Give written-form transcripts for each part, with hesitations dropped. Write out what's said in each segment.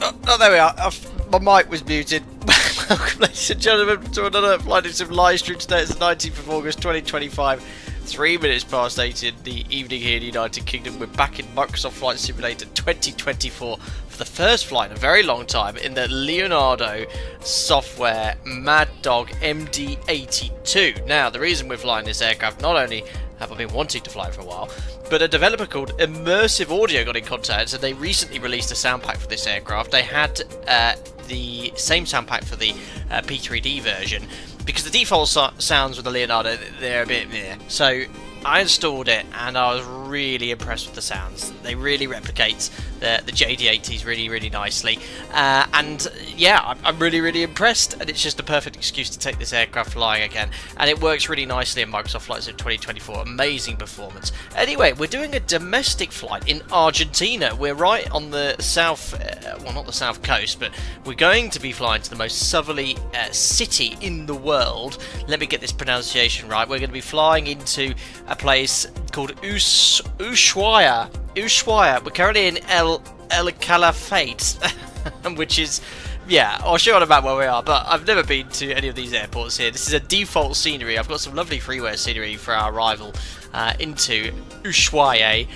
Oh, there we are. My mic was muted. Welcome, ladies and gentlemen, to another Flight Sim live stream today. It's the 19th of August 2025. 3 minutes past 8 in the evening here in the United Kingdom. We're back in Microsoft Flight Simulator 2024 for the first flight in a very long time in the Leonardo software Maddog MD80. Now, the reason we're flying this aircraft, not only have I been wanting to fly it for a while, but a developer called Immersive Audio got in contact, and they recently released a sound pack for this aircraft. They had the same sound pack for the P3D version, because the default sounds with the Leonardo, they're a bit meh. So I installed it and I was really impressed with the sounds. They really replicate the JD80s really nicely, and yeah, I'm really impressed, and it's just a perfect excuse to take this aircraft flying again, and it works really nicely in Microsoft Flight Sim 2024. Amazing performance. Anyway, we're doing a domestic flight in Argentina. We're right on the south, well, not the south coast, but we're going to be flying to the most southerly city in the world. Let me get this pronunciation right. We're going to be flying into a place called Ushuaia. We're currently in El Calafate, which is, yeah, I'll show you on a map where we are, but I've never been to any of these airports here. This is a default scenery. I've got some lovely freeware scenery for our arrival into Ushuaia.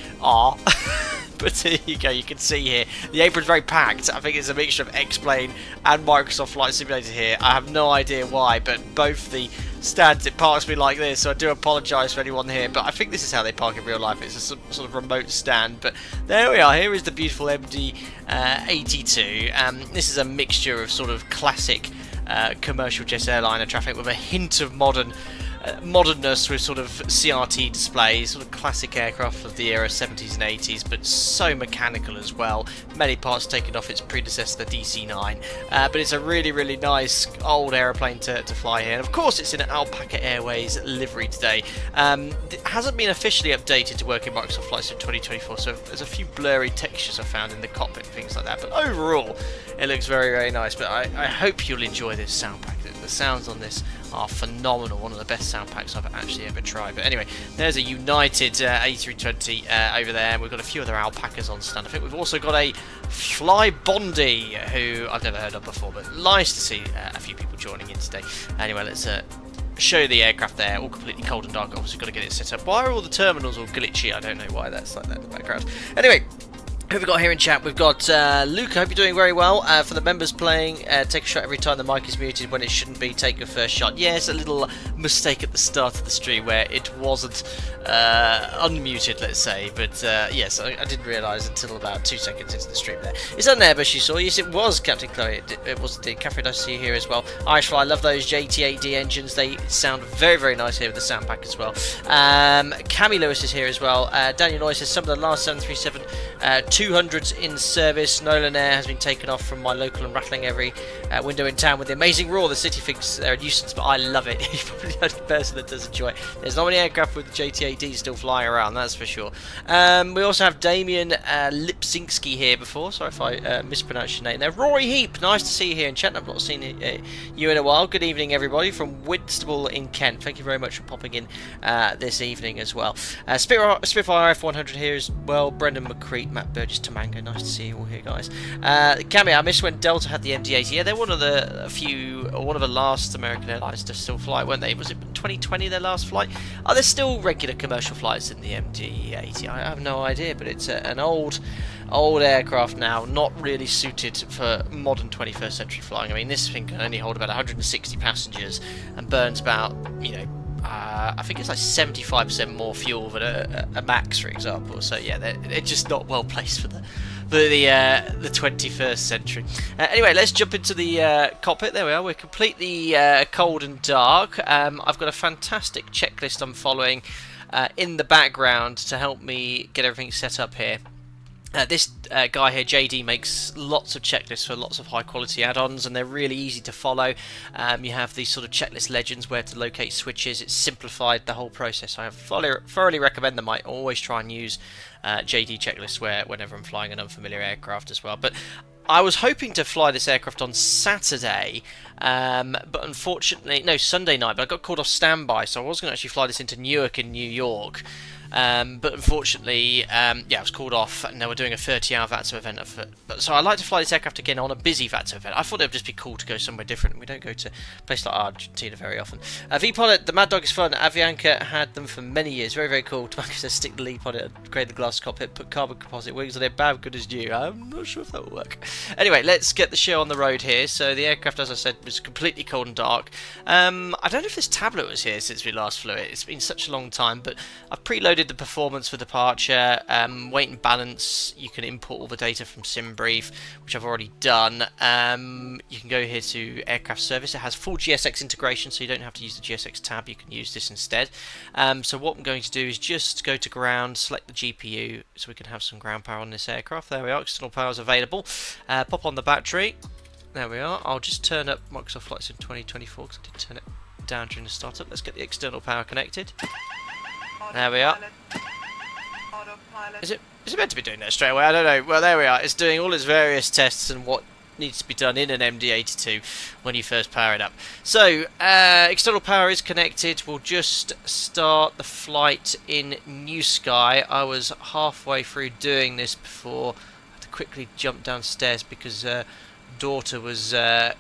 But here you go, you can see here, the apron's very packed. I think it's a mixture of X-Plane and Microsoft Flight Simulator here. I have no idea why, but both the stands, it parks me like this, so I do apologise for anyone here, but I think this is how they park in real life. It's a sort of remote stand, but there we are. Here is the beautiful MD82. This is a mixture of sort of classic commercial jet airliner traffic with a hint of modernness, with sort of CRT displays, sort of classic aircraft of the era 70s and 80s, but so mechanical as well. Many parts taken off its predecessor, the DC-9, but it's a really nice old aeroplane to fly here, and of course it's in an Alpaca Airways livery today. It hasn't been officially updated to work in Microsoft Flight Sim 2024, so there's a few blurry textures I found in the cockpit and things like that, but overall it looks very nice. But I hope you'll enjoy this sound pack. The sounds on this are phenomenal, one of the best sound packs I've actually ever tried. But anyway, there's a United A320 over there, and we've got a few other Alpacas on stand. I think we've also got a Fly Bondi, who I've never heard of before, but nice to see a few people joining in today. Anyway, let's show you the aircraft there, all completely cold and dark. Obviously got to get it set up. Why are all the terminals all glitchy? I don't know why that's like that in the background. Anyway, who have we got here in chat? We've got Luke. I hope you're doing very well. For the members playing, take a shot every time the mic is muted when it shouldn't be. Take your first shot. Yes, a little mistake at the start of the stream where it wasn't unmuted, let's say. But yes, I didn't realise until about 2 seconds into the stream there. Is that an Airbus you saw? Yes, it was, Captain Chloe. It was indeed. Catherine, nice to see you here as well. Irish Fly, I love those JT8D engines. They sound very nice here with the sound pack as well. Cammy Lewis is here as well. Daniel Noy says some of the last 737 200s in service. Nolan Air has been taken off from my local and rattling every window in town with the amazing roar. The city thinks they're a nuisance, but I love it. You're probably the only person that does enjoy it. There's not many aircraft with the JT8D still flying around, that's for sure. We also have Damien Lipzinski here before. Sorry if I mispronounced your name there. Rory Heap, nice to see you here in chat. I've not seen you in a while. Good evening, everybody, from Whitstable in Kent. Thank you very much for popping in this evening as well. Spitfire F100 here as well. Brendan McCreet, Matt Burgess, Tamango. Nice to see you all here, guys. Cammy, I missed when Delta had the MD80. Yeah, they're one of the one of the last American airlines to still fly, weren't they? Was it 2020 their last flight? Are there still regular commercial flights in the MD80? I have no idea, but it's an old aircraft now, not really suited for modern 21st century flying. I mean, this thing can only hold about 160 passengers and burns about, you know, I think it's like 75% more fuel than a Max, for example. So yeah, they're just not well placed for the 21st century. Anyway, let's jump into the cockpit. There we are. We're completely cold and dark. I've got a fantastic checklist I'm following in the background to help me get everything set up here. This guy here, JD, makes lots of checklists for lots of high quality add-ons, and they're really easy to follow. You have these sort of checklist legends where to locate switches. It's simplified the whole process. I thoroughly recommend them. I always try and use JD checklists whenever I'm flying an unfamiliar aircraft as well. But I was hoping to fly this aircraft on Saturday, but unfortunately, no, Sunday night, but I got called off standby, so I was going to actually fly this into Newark in New York. But unfortunately, yeah, I was called off, and they were doing a 30-hour VATSO event. So I like to fly this aircraft again on a busy VATSO event. I thought it would just be cool to go somewhere different. We don't go to a place like Argentina very often. V-Pilot, the Maddog is fun. Avianca had them for many years. Very, very cool. Tobacco says stick the leap on it, upgrade the glass cockpit, put carbon composite wings on it. Bad, good as new. I'm not sure if that will work. Anyway, let's get the show on the road here. So the aircraft, as I said, was completely cold and dark. I don't know if this tablet was here since we last flew it. It's been such a long time, but I've preloaded the performance for departure, weight and balance. You can import all the data from SimBrief, which I've already done. You can go here to aircraft service. It has full GSX integration, so you don't have to use the GSX tab. You can use this instead. So what I'm going to do is just go to ground, select the GPU, so we can have some ground power on this aircraft. There we are, external power is available. Pop on the battery. There we are. I'll just turn up Microsoft Flight Sim 2024 because I did turn it down during the startup. Let's get the external power connected. There we are. Is it meant to be doing that straight away? I don't know. Well, there we are. It's doing all its various tests and what needs to be done in an MD82 when you first power it up. So, external power is connected. We'll just start the flight in New Sky. I was halfway through doing this before I had to quickly jump downstairs because daughter was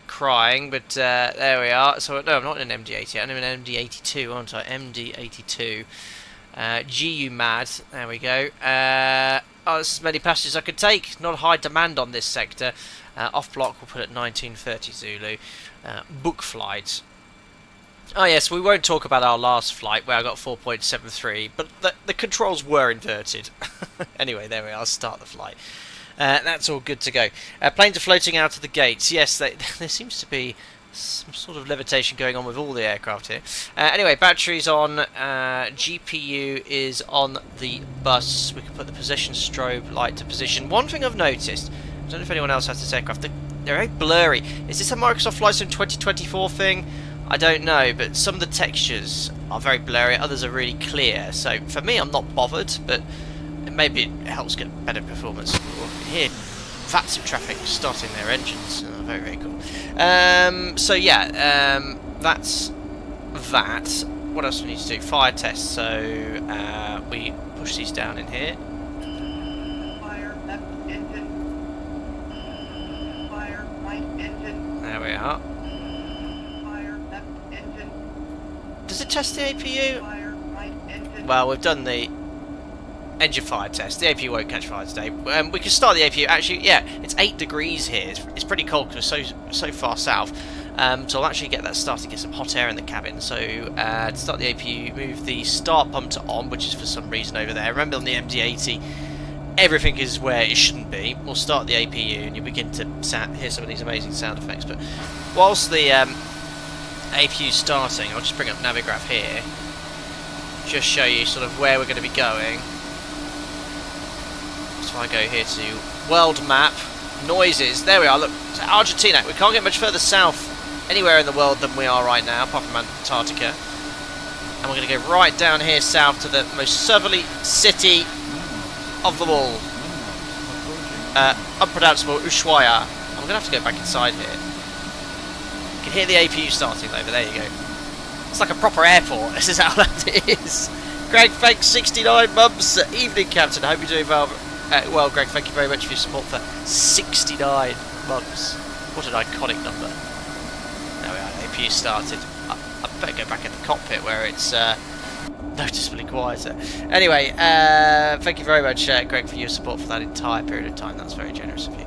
crying, but there we are. So no, I'm not in an MD80, I'm in an MD82, aren't I? MD82 GU Mad, there we go. Oh, this is as many passengers I could take. Not high demand on this sector. Off block we'll put at 1930 Zulu. Book flights. Oh yes, we won't talk about our last flight where I got 4.73, but the controls were inverted. Anyway, there we are, start the flight. That's all good to go. Planes are floating out of the gates. Yes, there seems to be some sort of levitation going on with all the aircraft here. Anyway, batteries on. GPU is on the bus. We can put the position strobe light to position. One thing I've noticed, I don't know if anyone else has this aircraft, they're very blurry. Is this a Microsoft Flight Sim 2024 thing? I don't know, but some of the textures are very blurry, others are really clear. So for me, I'm not bothered, but maybe it helps get better performance. Here, VATSO traffic starting their engines. Oh, very, very cool. So yeah, that's that. What else do we need to do? Fire test. So we push these down in here. Fire left engine. Fire right engine. There we are. Fire left engine. Does it test the APU? Fire right engine. Well, we've done the engine fire test. The APU won't catch fire today. We can start the APU. Actually, yeah, it's 8 degrees here. It's pretty cold because we're so far south. So I'll actually get that started, get some hot air in the cabin. So to start the APU, move the start pump to on, which is for some reason over there. Remember on the MD80, everything is where it shouldn't be. We'll start the APU and you begin to hear some of these amazing sound effects. But whilst the APU is starting, I'll just bring up Navigraph here. Just show you sort of where we're going to be going. So I go here to world map, noises, there we are, look, it's Argentina. We can't get much further south anywhere in the world than we are right now, apart from Antarctica. And we're going to go right down here south to the most southerly city of them all. Unpronounceable Ushuaia. I'm going to have to go back inside here. You can hear the APU starting over, there you go. It's like a proper airport, this is how loud it is. Greg, thanks, 69 months. Evening, Captain, I hope you're doing well. Well, Greg, thank you very much for your support for 69 months. What an iconic number. There we are, APU started. I better go back in the cockpit where it's noticeably quieter. Anyway, thank you very much, Greg, for your support for that entire period of time. That's very generous of you.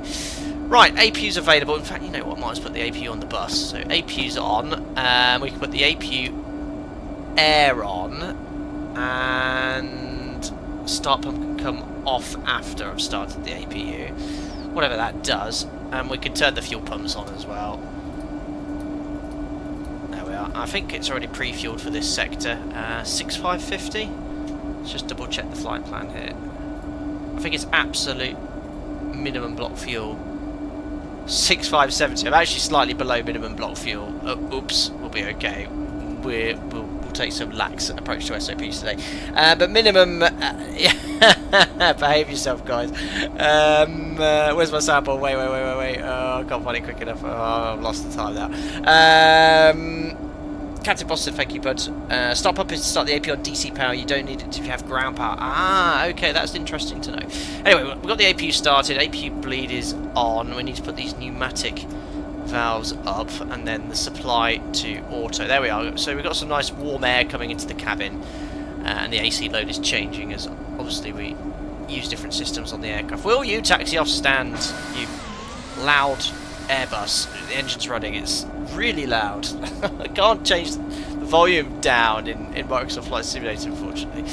Right, APU's available. In fact, you know what? I might as well put the APU on the bus. So APU's on. We can put the APU air on. And start pump can come off after I've started the APU, whatever that does, and we can turn the fuel pumps on as well. There we are. I think it's already pre-fueled for this sector. 6550. Let's just double check the flight plan here. I think it's absolute minimum block fuel. 6570. I'm actually slightly below minimum block fuel. Oops, we'll be okay. We'll take some lax approach to SOPs today, but minimum. Behave yourself, guys. Where's my sample? Wait. Oh, I can't find it quick enough. Oh, I've lost the time now. Captain Boss said thank you, bud. Start up is to start the AP on DC power. You don't need it if you have ground power. Ah, okay, that's interesting to know. Anyway, we've got the APU started. APU bleed is on. We need to put these pneumatic valves up, and then the supply to auto. There we are. So we've got some nice warm air coming into the cabin, and the AC load is changing as obviously we use different systems on the aircraft. Will you taxi off stand, you loud Airbus? The engine's running. It's really loud. I can't change the volume down in Microsoft Flight Simulator, unfortunately.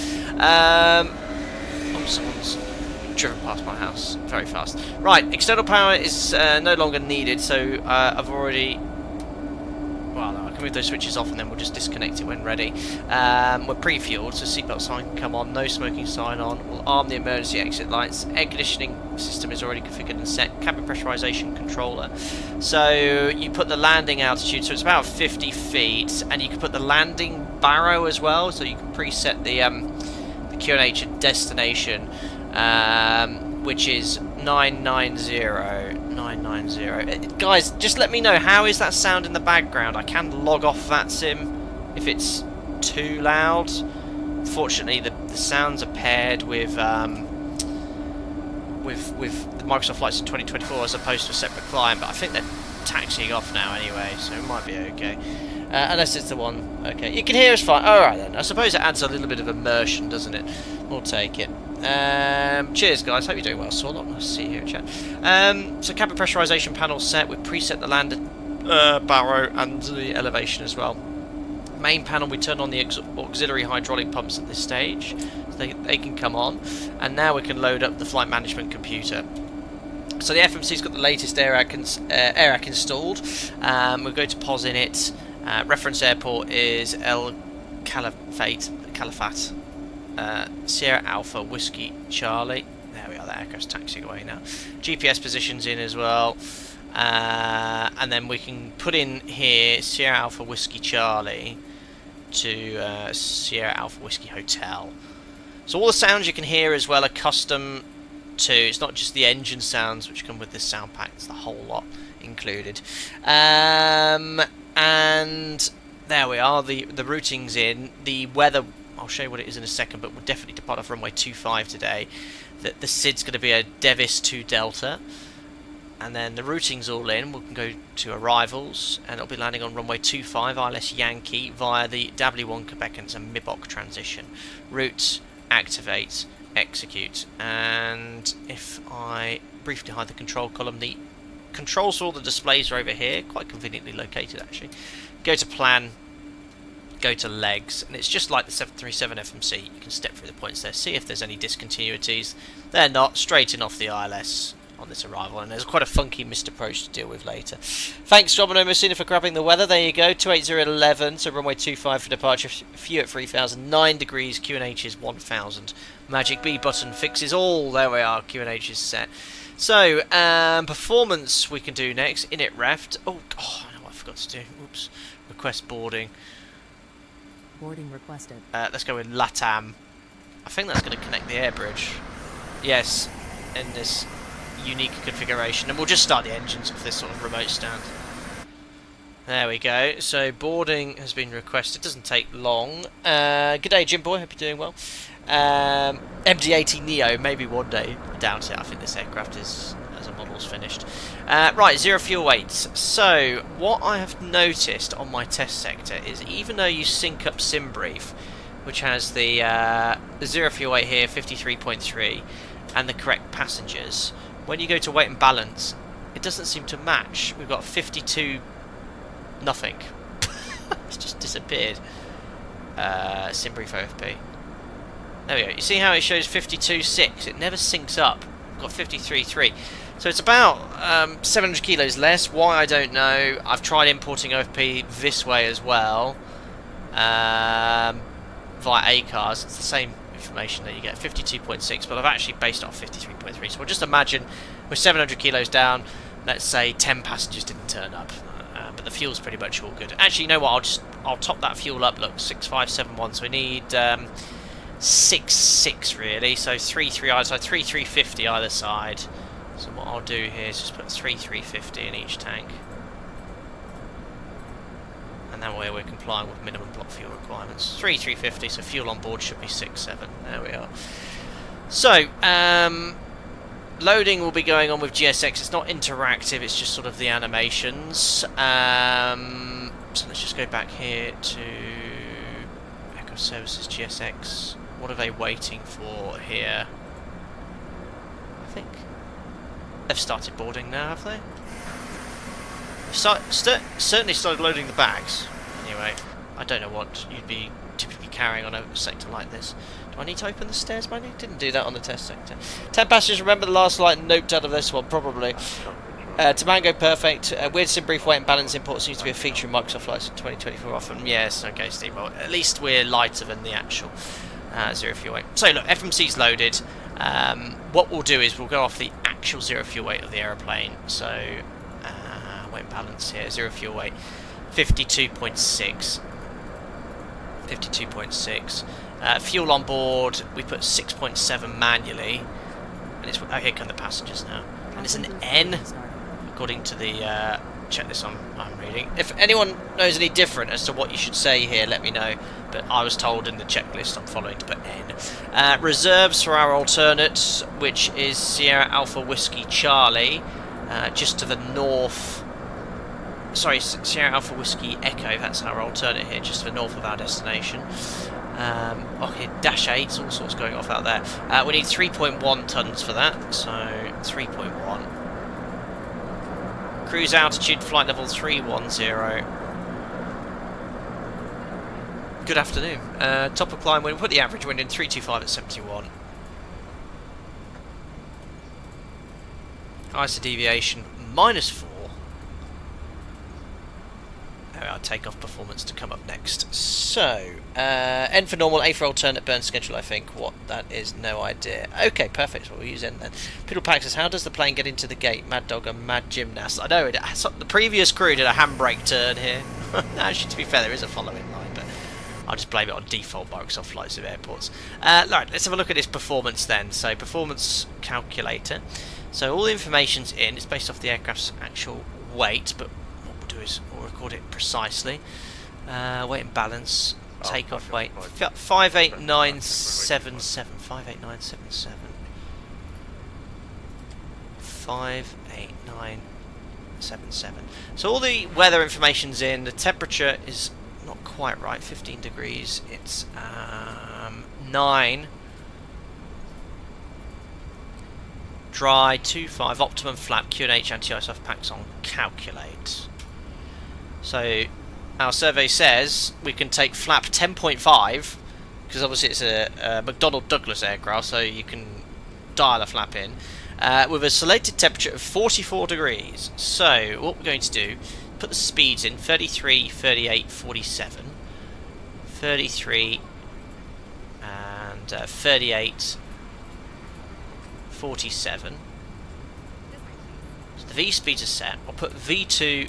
Someone's driven past my house very fast. Right, external power is no longer needed, so I've already... Well, no, I can move those switches off and then we'll just disconnect it when ready. We're pre-fueled, so seatbelt sign can come on, no smoking sign on. We'll arm the emergency exit lights. Air conditioning system is already configured and set. Cabin pressurization controller. So you put the landing altitude, so it's about 50 feet, and you can put the landing barrow as well, so you can preset the QNH destination, which is 990. Guys, just let me know, how is that sound in the background? I can log off that sim if it's too loud. Fortunately, the sounds are paired with the Microsoft Flights in 2024 as opposed to a separate client, but I think they're taxiing off now anyway, so it might be okay. Unless it's the one. Okay, you can hear us fine. Alright then, I suppose it adds a little bit of immersion, doesn't it? We'll take it. Cheers guys, hope you're doing well. Sorlot, nice to see you here in chat. So cabin pressurization panel set. We've preset the landed barrow and the elevation as well. Main panel, we turn on the auxiliary hydraulic pumps at this stage, so they can come on, and now we can load up the flight management computer. So the FMC's got the latest AIRAC installed. We'll go to POS in it. Reference airport is El Calafate, Sierra Alpha Whiskey Charlie. There we are, the aircraft's taxiing away now. GPS positions in as well. And then we can put in here Sierra Alpha Whiskey Charlie to Sierra Alpha Whiskey Hotel. So all the sounds you can hear as well are custom to, it's not just the engine sounds which come with this sound pack, it's the whole lot included. And there we are, the routing's in. The weather, I'll show you what it is in a second, but we'll definitely depart off runway 25 today. The SID's going to be a Devis 2 Delta, and then the routing's all in. We can go to arrivals, and it'll be landing on runway 25 ILS Yankee via the W1 Quebec, and it's a MIBOC transition. Route, activate, execute, and if I briefly hide the control column, the controls for all the displays are over here, quite conveniently located actually. Go to plan, go to legs, and it's just like the 737 FMC. You can step through the points there, see if there's any discontinuities. They're not. Straight in off the ILS on this arrival, and there's quite a funky missed approach to deal with later. Thanks Domino Messina for grabbing the weather. There you go, 28011, so runway 25 for departure, few at 3000, 9 degrees, QNH is 1000. Magic B button fixes all. There we are, QNH is set. So, performance we can do next. Init reft. Oh, I know what I forgot to do. Oops. Request boarding. Boarding requested. Let's go with LATAM. I think that's going to connect the air bridge. Yes, in this unique configuration. And we'll just start the engines off this sort of remote stand. There we go. So, boarding has been requested. Doesn't take long. Good day, Jim Boy. Hope you're doing well. MD80 Neo, maybe one day. I doubt it. I think this aircraft is, as a model's finished. Right, 0 fuel weights. So, what I have noticed on my test sector is even though you sync up SimBrief, which has the 0 fuel weight here, 53.3, and the correct passengers, when you go to weight and balance, it doesn't seem to match. We've got 52 nothing. It's just disappeared. SimBrief OFP. There we go. You see how it shows 52.6? It never syncs up. We've got 53.3. So it's about 700 kilos less. Why, I don't know. I've tried importing OFP this way as well. Via ACARS. It's the same information that you get. 52.6, but I've actually based it off 53.3. So we'll just imagine we're 700 kilos down. Let's say 10 passengers didn't turn up. But the fuel's pretty much all good. Actually, you know what? I'll top that fuel up. Look, 6571. So we need 6.6 really. So 3.3 either side. 3.350 either side. So what I'll do here is just put 3.350 in each tank. And that way we're complying with minimum block fuel requirements. 350, so fuel on board should be 67. There we are. So, loading will be going on with GSX. It's not interactive, it's just sort of the animations. So let's just go back here to Echo Services GSX. What are they waiting for here? I think they've started boarding now, have they? Certainly started loading the bags. Anyway, I don't know what you'd be typically carrying on a sector like this. Do I need to open the stairs manually? Didn't do that on the test sector. 10 passengers, remember the last light note out of this one, probably. Tamango, perfect. Weird sim brief weight and balance import seems to be a feature in Microsoft flights in 2024 often. Yes, okay, Steve. Well, at least we're lighter than the actual zero fuel weight. So look, FMC's loaded. What we'll do is we'll go off the actual zero fuel weight of the aeroplane. So weight and balance here, zero fuel weight, 52.6. 52.6. Fuel on board, we put 6.7 manually, and it's here come the passengers now, and it's an N according to the checklist I'm reading. If anyone knows any different as to what you should say here, let me know. But I was told in the checklist I'm following to put N. Reserves for our alternate, which is Sierra Alpha Whiskey Charlie, just to the north. Sorry, Sierra Alpha Whiskey Echo, that's our alternate here, just to the north of our destination. Okay, Dash 8s, all sorts going off out there. We need 3.1 tons for that, so 3.1. Cruise altitude, flight level 310. Good afternoon. Top of climb wind, put the average wind in 325 at 71. ISO deviation, -4. Our takeoff performance to come up next. So, N for normal, A for alternate burn schedule, I think. What that is, no idea. Okay, perfect. So we'll use N then. Piddle Pack says, how does the plane get into the gate? Mad Dog and Mad Gymnast. I know, the previous crew did a handbrake turn here. Actually, to be fair, there is a following line, but I'll just blame it on default Microsoft flights of airports. Right, let's have a look at this performance then. So, performance calculator. So, all the information's in. It's based off the aircraft's actual weight, but do is we'll record it precisely. Weight and balance, takeoff weight, 58977, 58977, 58977. So all the weather information's in. The temperature is not quite right, 15 degrees. It's 9. Dry, 25, optimum flap, QNH anti-ice off packs on calculate. So our survey says we can take flap 10.5 because obviously it's a McDonnell Douglas aircraft, so you can dial a flap in with a selected temperature of 44 degrees. So what we're going to do, put the speeds in 33, 38, 47, 33 and 38, 47. So the V speeds are set. I'll put V2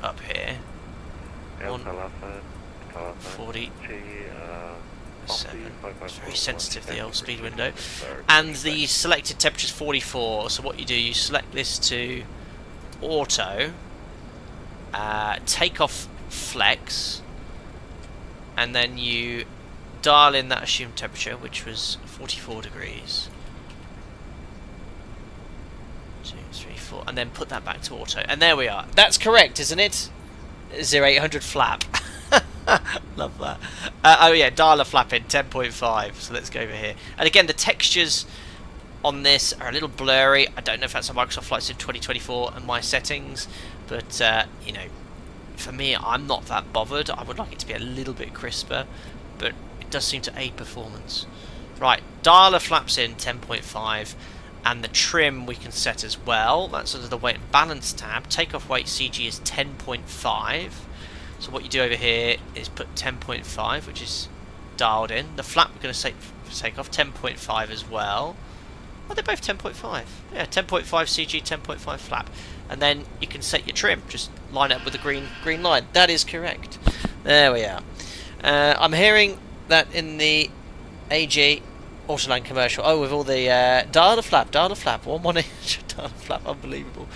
up here. 47. It's very sensitive, the old speed window. And the selected temperature is 44. So what you do, you select this to auto, takeoff flex, and then you dial in that assumed temperature, which was 44 degrees. 2, 3, 4, and then put that back to auto, and there we are. That's correct, isn't it? 0800 flap. Love that. Oh yeah, dial a flap in 10.5. So let's go over here. And again, the textures on this are a little blurry. I don't know if that's a Microsoft Flight Sim 2024 and my settings, but you know, for me, I'm not that bothered. I would like it to be a little bit crisper, but it does seem to aid performance. Right, dial a flaps in 10.5. And the trim we can set as well. That's under the weight and balance tab. Takeoff weight CG is 10.5. So what you do over here is put 10.5, which is dialed in. The flap we're going to take off 10.5 as well. Oh, they're both 10.5. Yeah, 10.5 CG, 10.5 flap. And then you can set your trim. Just line up with the green line. That is correct. There we are. I'm hearing that in the AG Autoline commercial. Oh, with all the dial a flap, 118 dial a flap, unbelievable.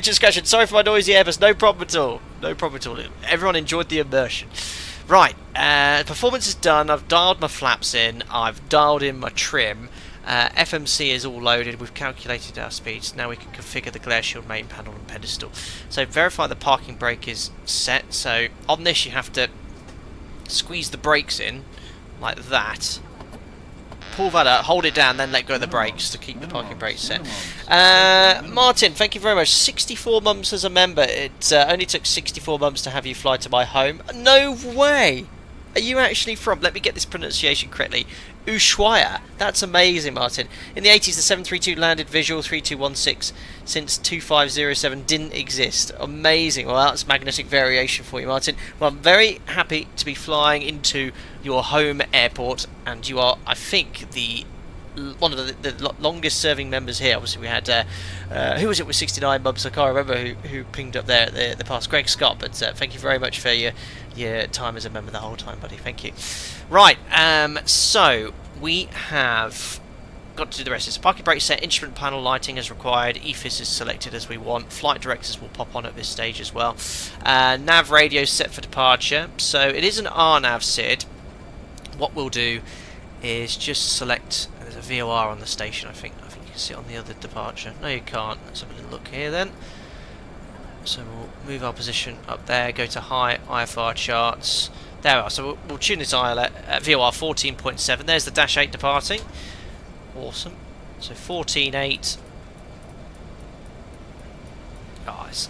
Just question. Sorry for my noisy Airbus. No problem at all. No problem at all. Everyone enjoyed the immersion. Right, performance is done. I've dialed my flaps in. I've dialed in my trim. FMC is all loaded. We've calculated our speeds. Now we can configure the glare shield main panel and pedestal. So verify the parking brake is set. So on this you have to squeeze the brakes in like that. Pull that up, hold it down, then let go of the brakes to keep the parking brakes set. Martin, thank you very much. 64 months as a member. It only took 64 months to have you fly to my home. No way! Are you actually from, let me get this pronunciation correctly, Ushuaia? That's amazing, Martin. In the 80s, the 732 landed visual 3216 since 2507 didn't exist. Amazing. Well, that's magnetic variation for you, Martin. Well, I'm very happy to be flying into your home airport, and you are, I think, one of the longest serving members here. Obviously we had who was it with 69 months? I can't remember who pinged up there at the past. Greg Scott, but thank you very much for your time as a member the whole time, buddy. Thank you. Right, so we have got to do the rest. It's parking brake set, instrument panel lighting as required, EFIS is selected as we want, flight directors will pop on at this stage as well. Nav radio set for departure, so it is an RNAV SID. What we'll do is just select, there's a VOR on the station, I think you can see it on the other departure. No, you can't. Let's have a little look here then. So we'll move our position up there, go to high IFR charts. There we are. So we'll tune this ILS at VOR 14.7. There's the Dash 8 departing. Awesome. So 14.8. Guys,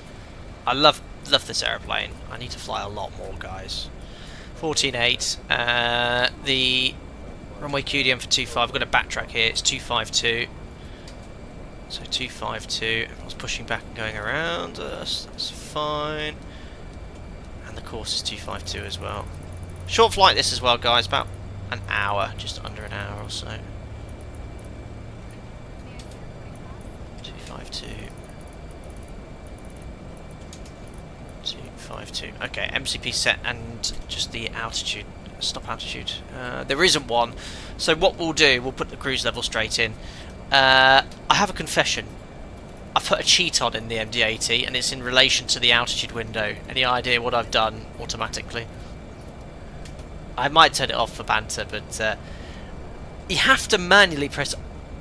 I love this aeroplane. I need to fly a lot more, guys. 14.8. The runway QDM for 25. I've got a backtrack here. It's 252. So 252. Everyone's pushing back and going around us. That's fine. And the course is 252 as well. Short flight this as well, guys. About an hour, just under an hour or so. 252. 252. Okay, MCP set and just the altitude. Stop altitude. There isn't one. So what we'll do, we'll put the cruise level straight in. I have a confession. I put a cheat on in the MD80 and it's in relation to the altitude window. Any idea what I've done automatically? I might turn it off for banter, but you have to manually press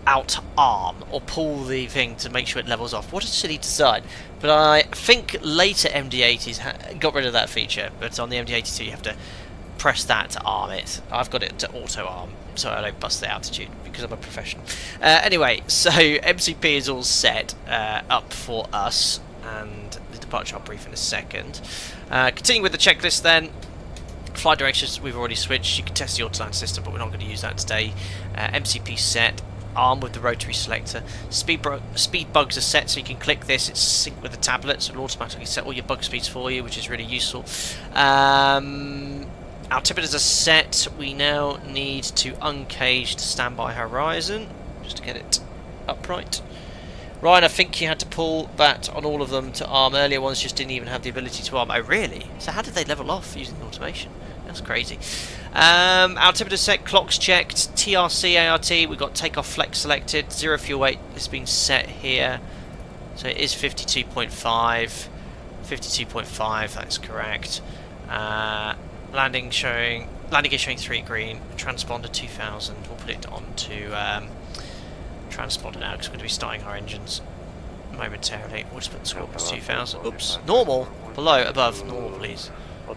Alt arm or pull the thing to make sure it levels off. What a silly design. But I think later MD80s got rid of that feature, but on the MD82 you have to press that to arm it. I've got it to auto arm so I don't bust the altitude because I'm a professional. Anyway, so MCP is all set up for us, and the departure I'll brief in a second. Continuing with the checklist then. Flight directions we've already switched. You can test the autoland system, but we're not going to use that today. MCP set, arm with the rotary selector. Speed bugs are set, so you can click this. It's synced with the tablet, so it'll automatically set all your bug speeds for you, which is really useful. Altimeters are set. We now need to uncage the standby horizon, just to get it upright. Ryan, I think you had to pull that on all of them to arm. Earlier ones just didn't even have the ability to arm. Oh, really? So how did they level off using the automation? That's crazy. Altimeter set, clocks checked, TRC, ART, we've got takeoff flex selected, 0 fuel weight has been set here. So it is 52.5, 52.5, that's correct. Landing gear showing 3 green, transponder 2000, we'll put it on to transponder now because we're going to be starting our engines momentarily. We'll just put the score plus 2000. Oops, normal, below, above, normal please. There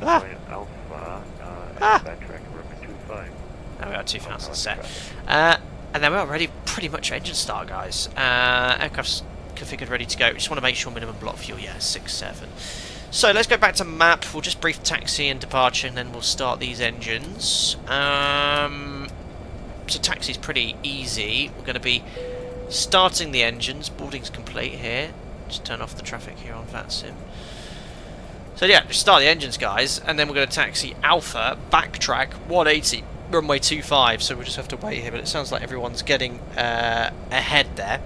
we are, 2000 set. And then we're already pretty much engine start, guys. Aircraft's configured, ready to go. We just want to make sure minimum block fuel, yeah, 6.7. So let's go back to map. We'll just brief taxi and departure, and then we'll start these engines. So taxi's pretty easy. We're going to be starting the engines. Boarding's complete here. Just turn off the traffic here on VATSIM. So yeah, just start the engines, guys, and then we're going to taxi Alpha, backtrack 180, runway 25. So we'll just have to wait here, but it sounds like everyone's getting ahead there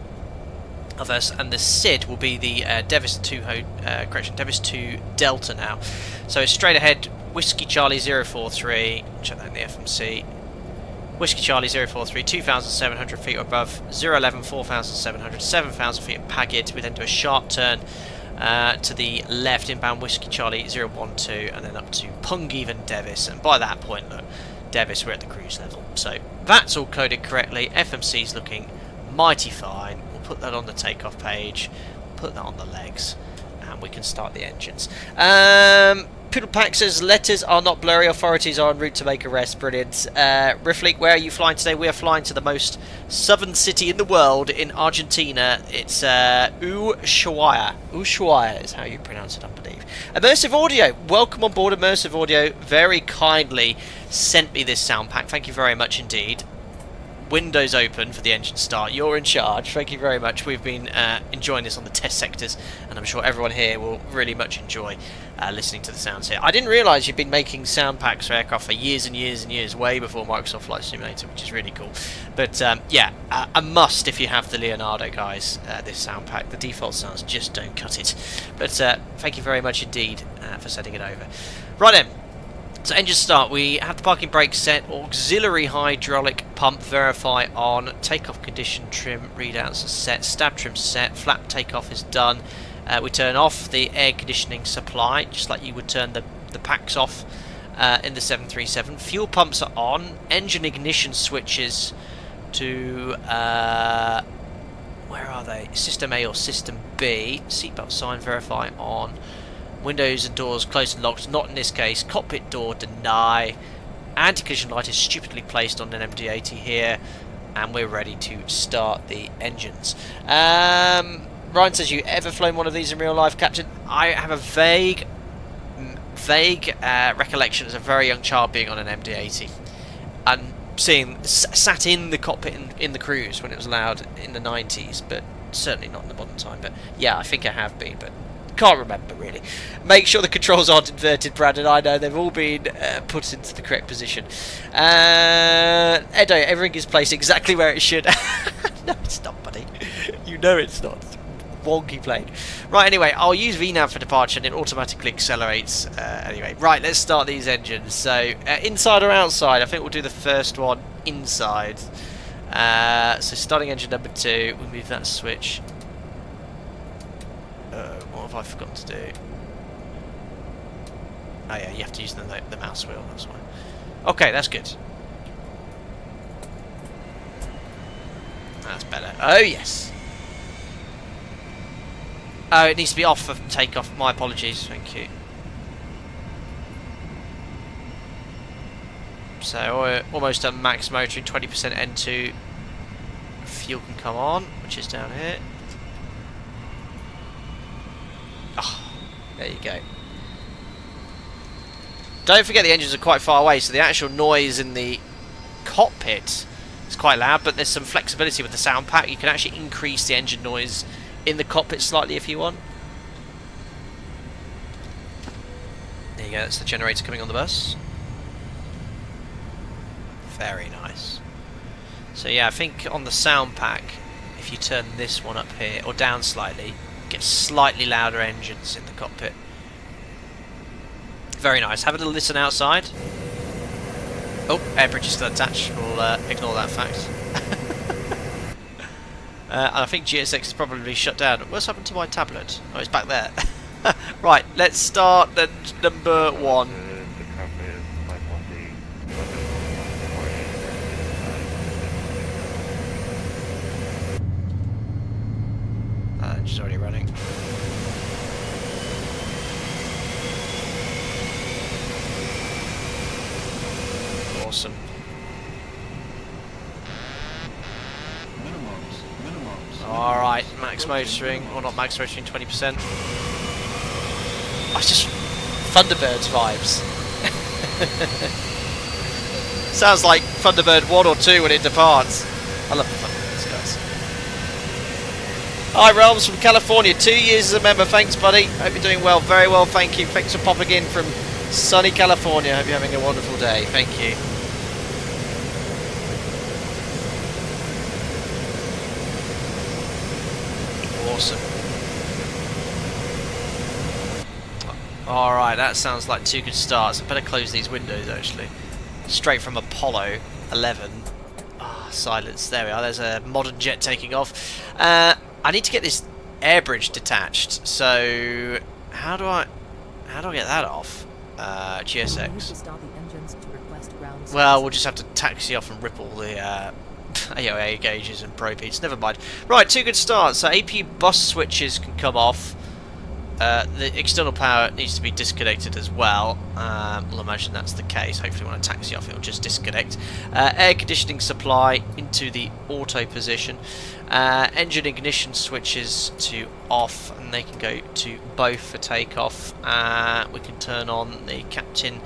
of us, and the SID will be the Devis 2 Devis 2 Delta now. So straight ahead, Whiskey Charlie 043. Check that in the FMC. Whiskey Charlie 043, 2,700 feet or above, 011, 4,700, 7,000 feet at Paget. We then do a sharp turn to the left, inbound Whiskey Charlie 012, and then up to Pungiven Devis. And by that point, look, Devis, we're at the cruise level. So that's all coded correctly. FMC's looking mighty fine. We'll put that on the takeoff page, put that on the legs, and we can start the engines. Poodlepack says letters are not blurry, authorities are en route to make arrests. Brilliant. Riffleek, where are you flying today? We are flying to the most southern city in the world, in Argentina. It's Ushuaia. Ushuaia is how you pronounce it, I believe. Immersive Audio, welcome on board. Immersive Audio very kindly sent me this sound pack. Thank you very much indeed. Windows open for the engine start. You're in charge. Thank you very much. We've been enjoying this on the test sectors, and I'm sure everyone here will really much enjoy listening to the sounds here. I didn't realise you've been making sound packs for aircraft for years and years and years, way before Microsoft Flight Simulator, which is really cool. But yeah, a must if you have the Leonardo, guys, this sound pack. The default sounds just don't cut it. But thank you very much indeed for sending it over. Right then. So engine start, we have the parking brake set, auxiliary hydraulic pump verify on, takeoff condition trim readouts are set, stab trim set, flap takeoff is done. We turn off the air conditioning supply, just like you would turn the packs off in the 737. Fuel pumps are on, engine ignition switches to, where are they? System A or System B, seatbelt sign verify on. Windows and doors closed and locked, not in this case. Cockpit door deny. Anti-collision light is stupidly placed on an MD80 here, and we're ready to start the engines. Ryan says, you ever flown one of these in real life, Captain? I have a vague recollection as a very young child being on an MD80 and sat in the cockpit in the cruise when it was allowed in the 90s, but certainly not in the modern time. But yeah, I think I have been, but can't remember really. Make sure the controls aren't inverted, Brandon. I know they've all been put into the correct position. Edo, everything is placed exactly where it should. No, it's not, buddy. You know it's not. Wonky plane. Right, anyway, I'll use VNAV for departure and it automatically accelerates. Anyway, right, let's start these engines. So, inside or outside? I think we'll do the first one inside. So, starting engine number 2, we move that switch. What have I forgotten to do? Oh yeah, you have to use the mouse wheel, that's why. Okay, that's good. That's better. Oh yes! Oh, it needs to be off for takeoff. My apologies, thank you. So, we're almost at max motoring, 20% N2. Fuel can come on, which is down here. Oh, there you go. Don't forget the engines are quite far away, so the actual noise in the cockpit is quite loud, but there's some flexibility with the sound pack. You can actually increase the engine noise in the cockpit slightly if you want. There you go, that's the generator coming on the bus. Very nice. So yeah, I think on the sound pack, if you turn this one up here, or down slightly, get slightly louder engines in the cockpit. Very nice. Have a little listen outside. Oh, air bridge is still attached. We'll ignore that fact. And I think GSX is probably shut down. What's happened to my tablet? Oh, it's back there. Right, let's start the number 1. Engine's already running. Awesome. Alright, max motoring, or not max motoring, 20%. Oh, it's just Thunderbirds vibes. Sounds like Thunderbird 1 or 2 when it departs. I love the Thunderbirds, guys. Hi, Realms from California. 2 years as a member. Thanks, buddy. Hope you're doing well. Very well, thank you. Thanks for popping in from sunny California. Hope you're having a wonderful day. Thank you. Awesome. Alright, that sounds like 2 good starts. I better close these windows, actually. Straight from Apollo 11. silence. There we are. There's a modern jet taking off. I need to get this air bridge detached. So how do I get that off? You need to GSX. stop the engines to request ground Well, service. we'll just have to taxi off and rip all the AOA gauges and probe heats. Never mind. Right, 2 good starts. So APU bus switches can come off. The external power needs to be disconnected as well. We'll imagine that's the case. Hopefully when I taxi off it will just disconnect. Air conditioning supply into the auto position. Engine ignition switches to off, and they can go to both for takeoff. We can turn on the captain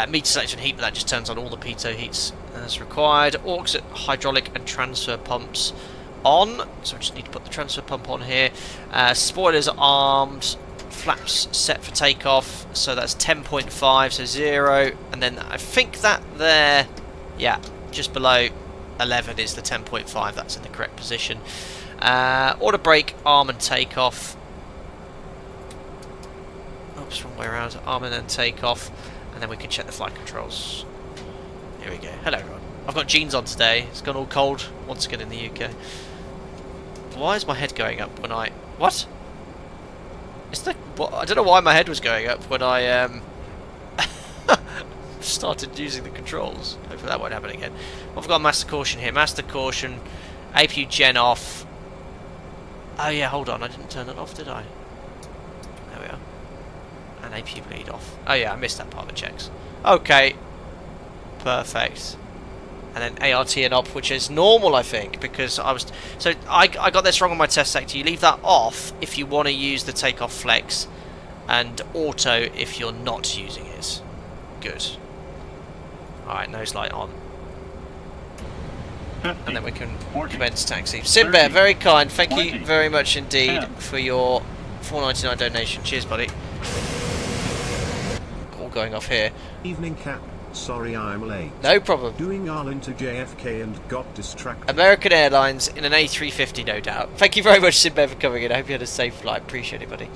meter selection heat, but that just turns on all the pitot heats as required. Aux hydraulic and transfer pumps on, so I just need to put the transfer pump on here. Spoilers are armed, flaps set for takeoff, so that's 10.5, so 0, and then I think that there, yeah, just below 11 is the 10.5, that's in the correct position. Auto brake, arm and takeoff. Oops, wrong way around, arm and then takeoff, and then we can check the flight controls. Here we go. Hello everyone. I've got jeans on today, it's gone all cold once again in the UK. Why is my head going up when I... What? Is that... What? I don't know why my head was going up when I started using the controls. Hopefully that won't happen again. I've got master caution here. Master caution. APU gen off. Oh yeah, hold on. I didn't turn it off, did I? There we are. And APU bleed off. Oh yeah, I missed that part of the checks. Okay. Perfect. And then ART and op, which is normal, I think, because I was... So I got this wrong on my test sector. You leave that off if you want to use the takeoff flex, and auto if you're not using it. Good. Alright, nose light on. 50, And then we can 40, commence taxi. Sinbear, 30, very kind. Thank 20, you very much indeed 10. for your $4.99 donation. Cheers, buddy. All going off here. Evening Cap, sorry I'm late. No problem. Doing Arlen to JFK and got distracted. American Airlines in an A350, no doubt. Thank you very much, Sinbear, for coming in. I hope you had a safe flight. Appreciate it, buddy.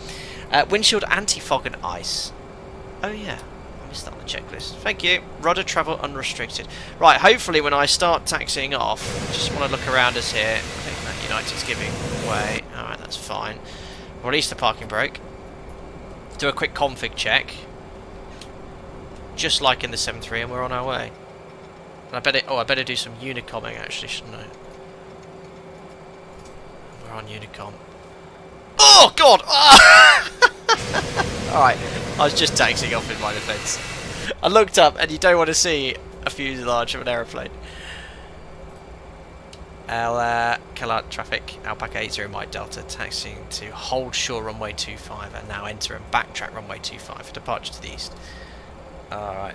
Windshield anti-fog and ice. Oh, yeah. I missed that on the checklist. Thank you. Rudder travel unrestricted. Right, hopefully when I start taxiing off, just want to look around us here. I think that United's giving way. Alright, that's fine. Release the parking brake. Do a quick config check. Just like in the 7.3, and we're on our way. And I better do some unicomming actually, shouldn't I? We're on unicom. Oh God! Ah! Alright, I was just taxiing off in my defence. I looked up, and you don't want to see a fuselage of an aeroplane. Calat traffic, Alpaca 80 Mike Delta, taxiing to hold shore runway 25, and now enter and backtrack runway 25 for departure to the east. Alright.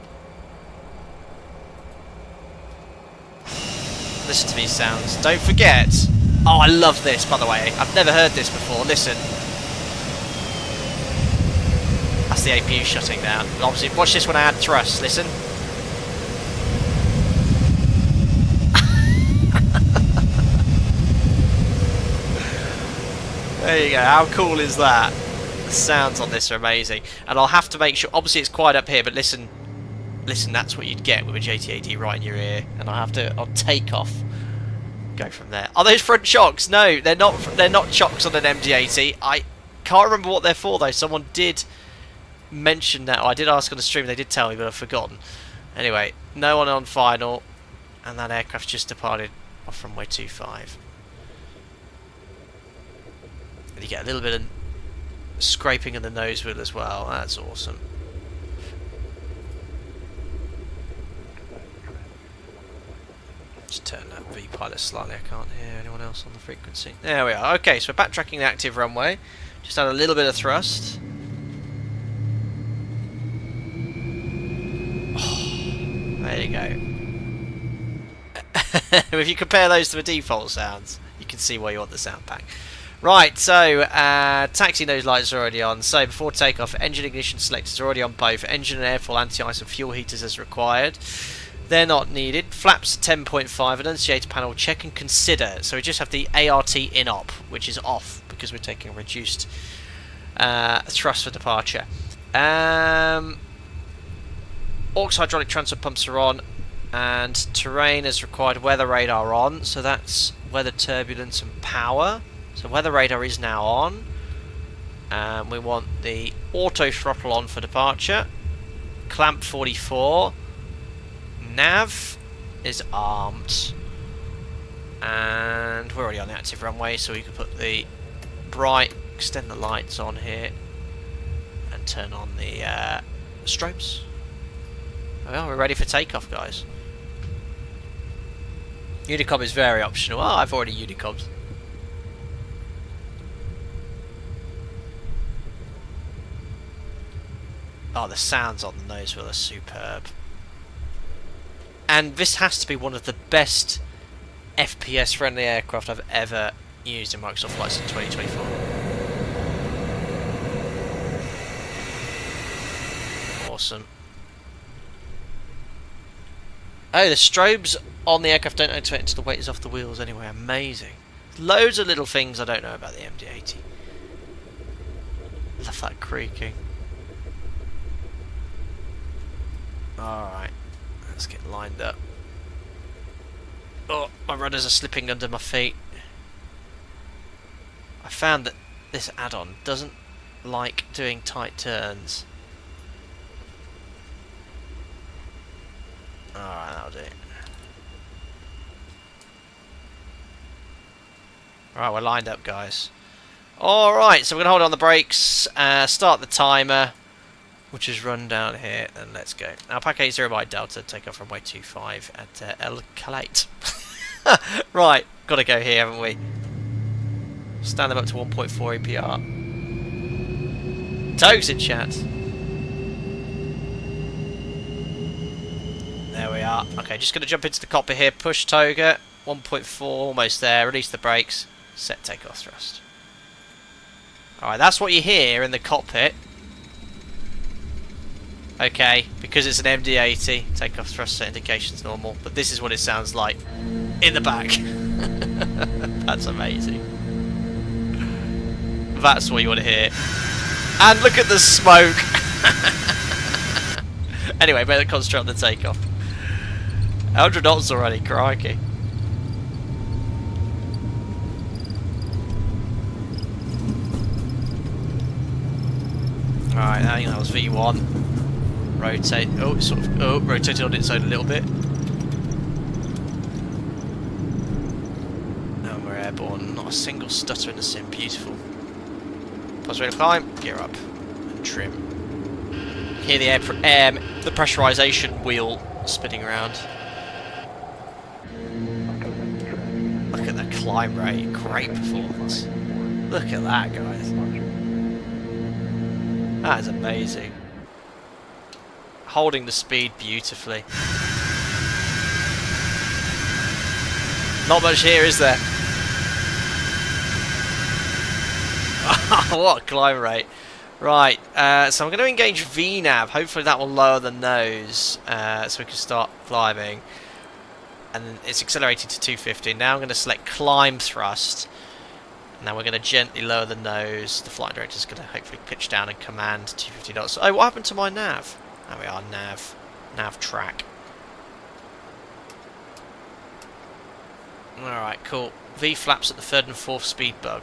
Listen to these sounds. Don't forget. Oh, I love this, by the way. I've never heard this before. Listen. That's the APU shutting down. But obviously, watch this when I add thrust. Listen. There you go. How cool is that? The sounds on this are amazing, and I'll have to make sure. Obviously, it's quiet up here, but listen, that's what you'd get with a JT80 right in your ear. And I have to, on takeoff, go from there. Are those front shocks? No, they're not. They're not shocks on an MD80. I can't remember what they're for though. Someone did mention that. I did ask on the stream. They did tell me, but I've forgotten. Anyway, no one on final, and that aircraft's just departed off runway 25. And you get a little bit of scraping of the nose wheel as well. That's awesome. Just turn that V-pilot slightly. I can't hear anyone else on the frequency. There we are. Okay, so we're backtracking the active runway. Just add a little bit of thrust. Oh, there you go. If you compare those to the default sounds, you can see why you want the sound pack. Right, so taxi nose lights are already on. So before takeoff, engine ignition selectors are already on both. Engine and airflow, anti-ice and fuel heaters as required. They're not needed. Flaps 10.5, enunciator panel check and consider. So we just have the ART in op, which is off because we're taking a reduced thrust for departure. Aux hydraulic transfer pumps are on. And terrain has required weather radar on, so that's weather turbulence and power. So weather radar is now on. And we want the auto throttle on for departure. Clamp 44. Nav is armed. And we're already on the active runway, so we can put the bright, extend the lights on here, and turn on the strobes. Well, we're ready for takeoff, guys. Unicom is very optional. Oh, I've already Unicom'd. Oh, the sounds on the nose wheel are superb. And this has to be one of the best FPS friendly aircraft I've ever used in Microsoft Flight Sim 2024. Awesome. Oh, the strobes on the aircraft don't activate until the weight is off the wheels anyway. Amazing. Loads of little things I don't know about the MD80. Love that creaking. Alright, let's get lined up. Oh, my rudders are slipping under my feet. I found that this add-on doesn't like doing tight turns. Alright, that'll do it. Alright, we're lined up, guys. Alright, so we're going to hold on the brakes, start the timer, which is run down here, and let's go. Now, Pack 80 by Delta, take off runway 25 at El Calafate. Right, gotta go here, haven't we? Stand them up to 1.4 APR. Togs in chat. There we are. Okay, just gonna jump into the cockpit here, push toga, 1.4, almost there, release the brakes, set takeoff thrust. Alright, that's what you hear in the cockpit. Okay, because it's an MD80, takeoff thrust set indications normal, but this is what it sounds like in the back. That's amazing. That's what you want to hear. And look at the smoke! Anyway, better concentrate on the takeoff. 100 knots already, crikey. Alright, I think that was V1. Rotate. Oh, it sort of. Oh, rotated on its own a little bit. And we're airborne. Not a single stutter in the sim. Beautiful. Pause ready to climb. Gear up and trim. Hear the the pressurization wheel spinning around. Look at the climb rate. Great performance. Look at that, guys. That is amazing. Holding the speed beautifully. Not much here, is there? What a climb rate. Right, so I'm going to engage VNAV. Hopefully that will lower the nose so we can start climbing. And it's accelerated to 250. Now I'm going to select climb thrust. And then we're going to gently lower the nose. The flight director is going to hopefully pitch down and command 250 knots. Oh, what happened to my nav? There we are, nav track. Alright, cool. V flaps at the 3rd and 4th speed bug.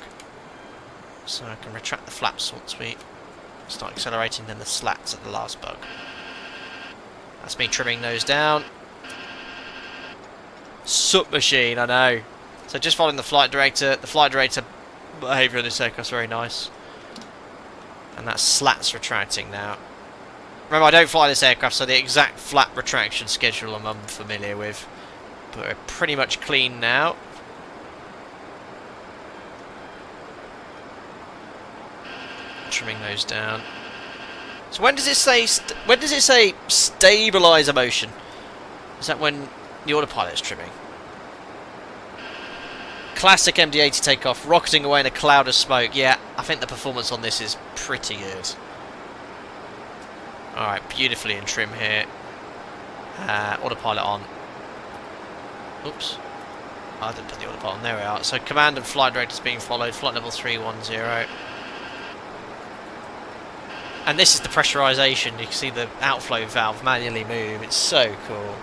So I can retract the flaps once we start accelerating, then the slats at the last bug. That's me trimming nose down. Submachine, I know. So just following the flight director. The flight director behaviour in this aircraft is very nice. And that slat's retracting now. Remember, I don't fly this aircraft, so the exact flap retraction schedule I'm unfamiliar with. But we're pretty much clean now. Trimming those down. So when does it say stabiliser motion? Is that when the autopilot's trimming? Classic MD80 takeoff, rocketing away in a cloud of smoke. Yeah, I think the performance on this is pretty good. Alright, beautifully in trim here. Autopilot on. Oops. I didn't put the autopilot on. There we are. So command and flight director is being followed. Flight level 310. And this is the pressurization. You can see the outflow valve manually move. It's so cool.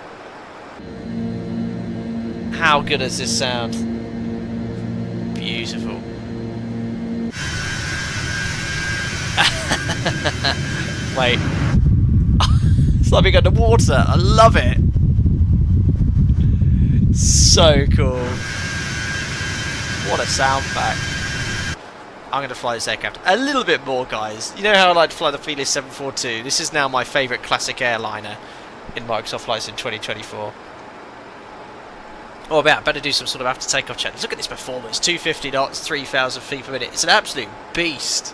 How good does this sound? Beautiful. Wait. It's like being underwater. I love it. So cool. What a sound pack. I'm going to fly this aircraft a little bit more, guys. You know how I like to fly the Fearless 742? This is now my favourite classic airliner in Microsoft Flights in 2024. Oh, I better do some sort of after takeoff check. Look at this performance. 250 knots, 3,000 feet per minute. It's an absolute beast.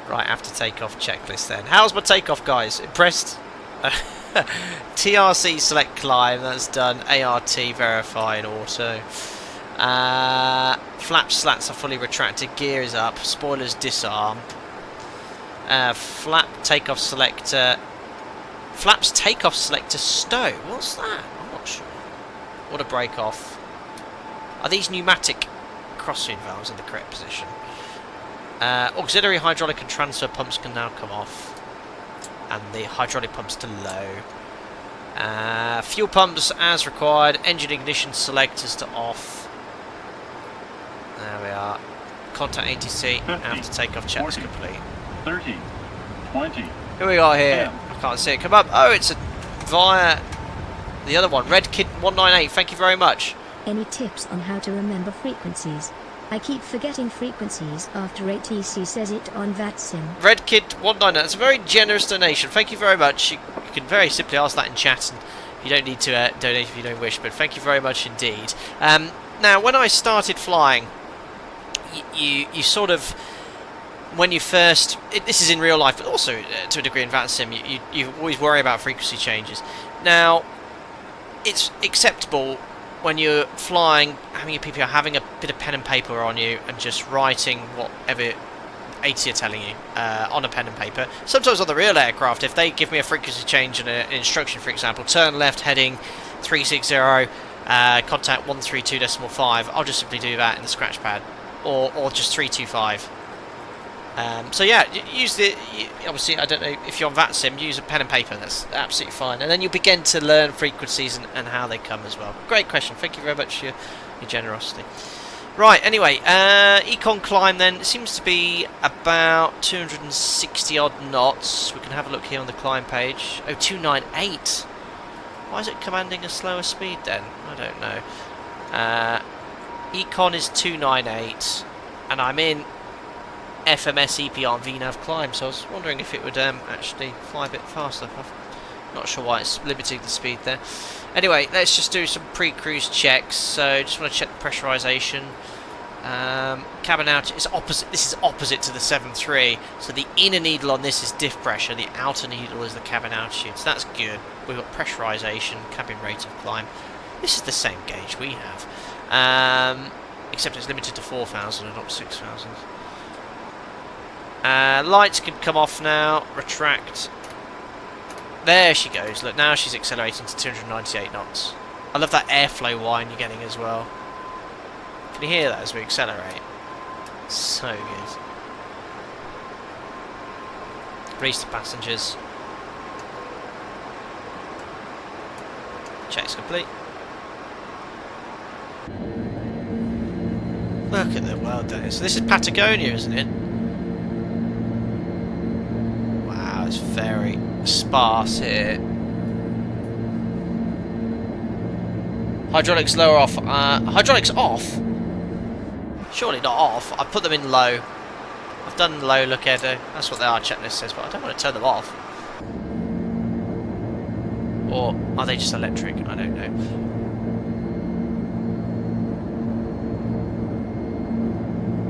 Right, after takeoff checklist then. How's my takeoff, guys? Impressed? TRC select climb, that's done. ART verify and auto. Flap slats are fully retracted. Gear is up. Spoilers disarm. Flap takeoff selector. Flaps takeoff selector stow. What's that? I'm not sure. What a break off. Are these pneumatic crosswind valves in the correct position? Auxiliary hydraulic and transfer pumps can now come off. And the hydraulic pumps to low. Fuel pumps as required. Engine ignition selectors to off. There we are. Contact ATC. 50, After takeoff checks 40, complete. 30, 20. Who we got here? 10. I can't see it come up. Oh, it's via the other one. Red Kid 198. Thank you very much. Any tips on how to remember frequencies? I keep forgetting frequencies after ATC says it on VATSIM. Red Kid 198. That's a very generous donation. Thank you very much. You can very simply ask that in chat, and you don't need to donate if you don't wish. But thank you very much indeed. Now, when I started flying, you sort of, when you first, this is in real life, but also to a degree in VATSIM, you always worry about frequency changes. Now, it's acceptable when you're flying, having your PPR, having a bit of pen and paper on you, and just writing whatever ATC are telling you on a pen and paper. Sometimes on the real aircraft, if they give me a frequency change and an instruction, for example, turn left heading 360, contact 132.5, I'll just simply do that in the scratch pad, or just 325. So yeah, use the, obviously I don't know if you're on VATSIM, use a pen and paper, that's absolutely fine, and then you'll begin to learn frequencies and how they come as well. Great question, thank you very much for your generosity. Right, anyway, econ climb then, it seems to be about 260 odd knots. We can have a look here on the climb page. Oh, 298. Why is it commanding a slower speed then? I don't know. Econ is 298, and I'm in FMS EPR and VNAV climb, so I was wondering if it would actually fly a bit faster. I'm not sure why it's limiting the speed there. Anyway, let's just do some pre-cruise checks. So just want to check the pressurization. Cabin out is opposite. This is opposite to the 7.3. So the inner needle on this is diff pressure. The outer needle is the cabin altitude. So that's good. We've got pressurization, cabin rate of climb. This is the same gauge we have, except it's limited to 4,000 and not 6,000. Lights can come off now. Retract. There she goes. Look, now she's accelerating to 298 knots. I love that airflow whine you're getting as well. Can you hear that as we accelerate? So good. Release the passengers. Check's complete. Look at the world there. So this is Patagonia, isn't it? Wow, it's very sparse here. Hydraulics lower off. Hydraulics off? Surely not off. I put them in low. I've done low look Edo. That's what the R checklist says, but I don't want to turn them off. Or are they just electric? I don't know.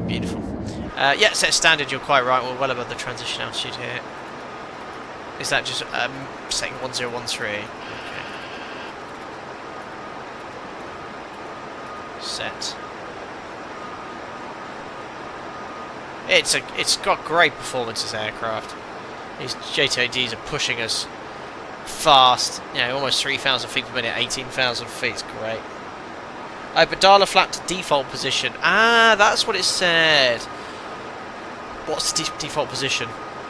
Beautiful. Yeah, set standard, you're quite right. We're well above the transition altitude here. Is that just setting 1013? Okay. Set. It's got great performance as aircraft. These JTADs are pushing us fast. You know, almost 3,000 feet per minute, 18,000 feet. It's great. Oh, but dial a flap to default position. Ah, that's what it said. What's the default position?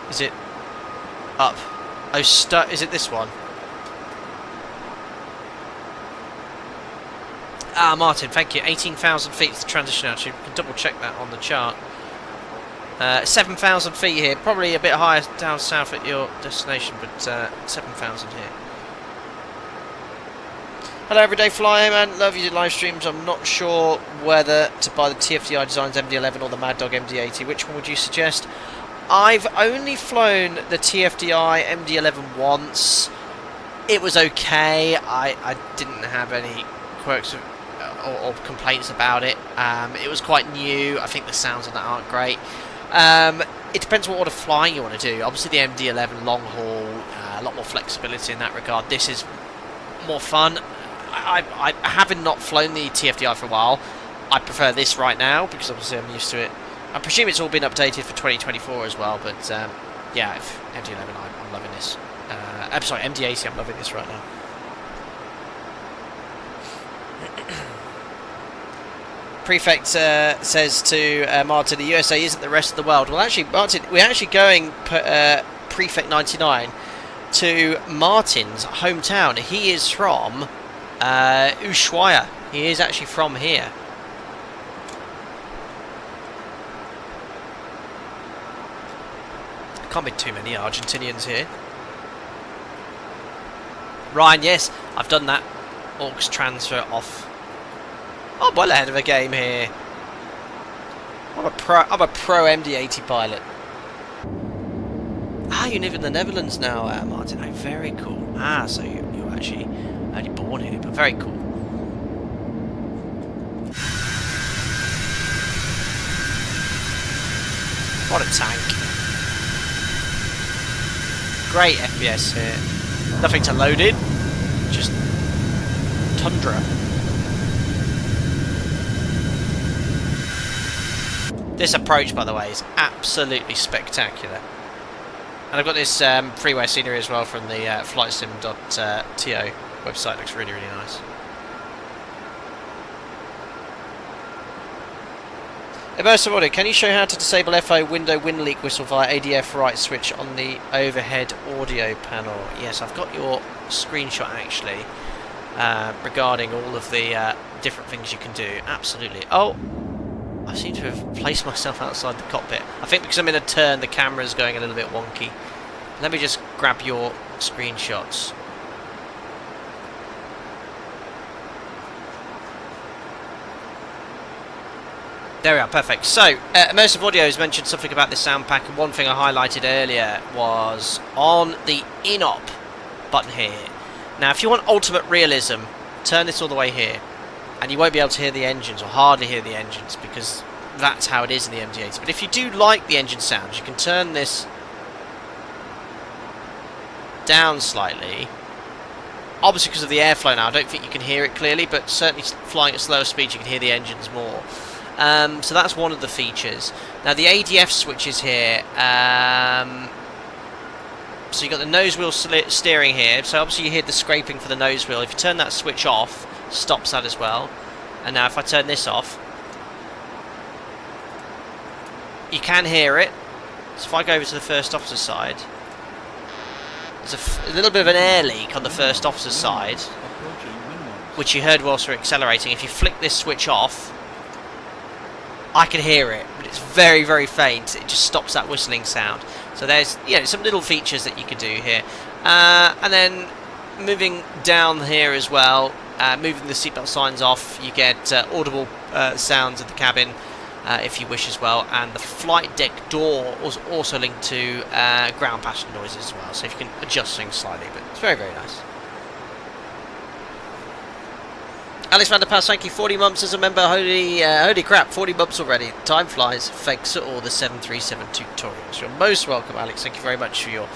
Is it up? Oh, is it this one? Ah, Martin, thank you. 18,000 feet is the transition altitude. We can double check that on the chart. 7,000 feet here. Probably a bit higher down south at your destination, but 7,000 here. Hello, Everyday Flyer Man. Love your live streams. I'm not sure whether to buy the TFDI Designs MD11 or the Maddog MD80. Which one would you suggest? I've only flown the TFDI MD11 once. It was okay. I didn't have any quirks or complaints about it. It was quite new. I think the sounds on that aren't great. It depends what order of flying you want to do. Obviously the MD11 long haul, a lot more flexibility in that regard. This is more fun. I haven't not flown the TFDI for a while. I prefer this right now because obviously I'm used to it. I presume it's all been updated for 2024 as well, but yeah, MD11, I'm loving this. I'm sorry, MD80, I'm loving this right now. Prefect says to Martin, the USA isn't the rest of the world. Well, actually, Martin, we're actually going Prefect 99 to Martin's hometown. He is from Ushuaia. He is actually from here. Can't be too many Argentinians here. Ryan, yes, I've done that AUX transfer off. I'm well ahead of a game here. I'm a pro MD80 pilot. Ah, you live in the Netherlands now, Martin. Oh, very cool. Ah, so you're actually only born here, but very cool. What a tank. Great FPS here. Nothing to load in. Just tundra. This approach, by the way, is absolutely spectacular. And I've got this freeway scenery as well from the flightsim.to website. Looks really, really nice. Immersive audio. Can you show how to disable FO window wind leak whistle via ADF right switch on the overhead audio panel? Yes, I've got your screenshot actually regarding all of the different things you can do. Absolutely. Oh, I seem to have placed myself outside the cockpit. I think because I'm in a turn, the camera's going a little bit wonky. Let me just grab your screenshots. There we are, perfect. So, Immersive Audio has mentioned something about this sound pack, and one thing I highlighted earlier was on the INOP button here. Now, if you want ultimate realism, turn this all the way here, and you won't be able to hear the engines, or hardly hear the engines, because that's how it is in the MD80. But if you do like the engine sounds, you can turn this down slightly. Obviously, because of the airflow now, I don't think you can hear it clearly, but certainly flying at slower speeds, you can hear the engines more. So that's one of the features. Now the ADF switches here, so you've got the nose wheel steering here, so obviously you hear the scraping for the nose wheel. If you turn that switch off, stops that as well. And now if I turn this off, you can hear it. So if I go over to the first officer's side, there's a little bit of an air leak on the first officer's side, which you heard whilst we were accelerating. If you flick this switch off, I can hear it, but it's very, very faint. It just stops that whistling sound. So there's, you know, some little features that you can do here. And then moving down here as well, moving the seatbelt signs off, you get audible sounds of the cabin if you wish as well. And the flight deck door was also linked to ground passenger noises as well. So if you can adjust things slightly, but it's very, very nice. Alex van der Paas, thank you. 40 months as a member. Holy crap, 40 months already. Time flies. Thanks for all the 737 tutorials. You're most welcome, Alex. Thank you very much for your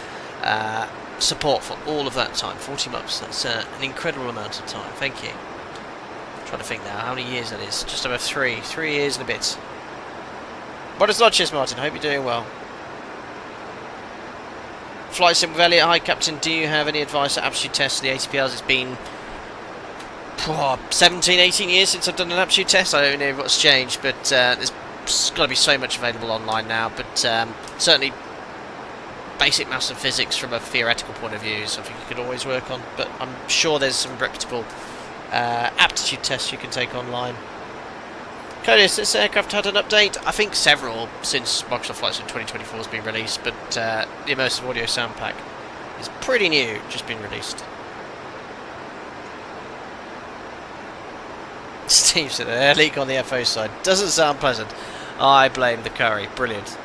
support for all of that time. 40 months. That's an incredible amount of time. Thank you. I'm trying to think now how many years that is. Just over 3 years and a bit. Buenas noches, Martin. Hope you're doing well. Flight Sim with Elliot. Hi, Captain. Do you have any advice at aptitude tests for the ATPLs? It's been 17, 18 years since I've done an aptitude test. I don't know what's changed, but there's got to be so much available online now. But certainly basic maths and physics from a theoretical point of view is something you could always work on. But I'm sure there's some reputable aptitude tests you can take online. Codius, this aircraft had an update. I think several since Microsoft Flight Sim 2024 has been released, but the Immersive Audio Sound Pack is pretty new, just been released. Steve said, air leak on the FO side. Doesn't sound pleasant. I blame the curry. Brilliant.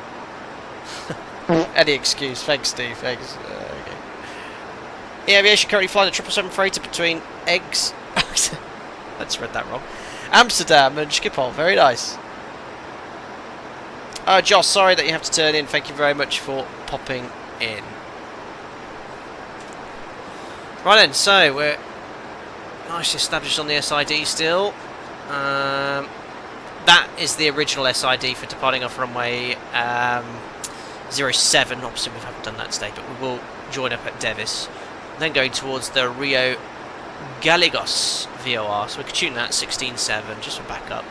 Any excuse. Thanks, Steve. Thanks. Okay. Aviation currently flying a 777 freighter between Eggs. Let's read that wrong. Amsterdam and Schiphol. Very nice. Josh, sorry that you have to turn in. Thank you very much for popping in. Right then, so we're nicely established on the SID still. That is the original SID for departing off runway 07. Obviously we haven't done that today, but we will join up at Devis. Then going towards the Rio Gallegos VOR. So we could tune that 16.7 just for backup.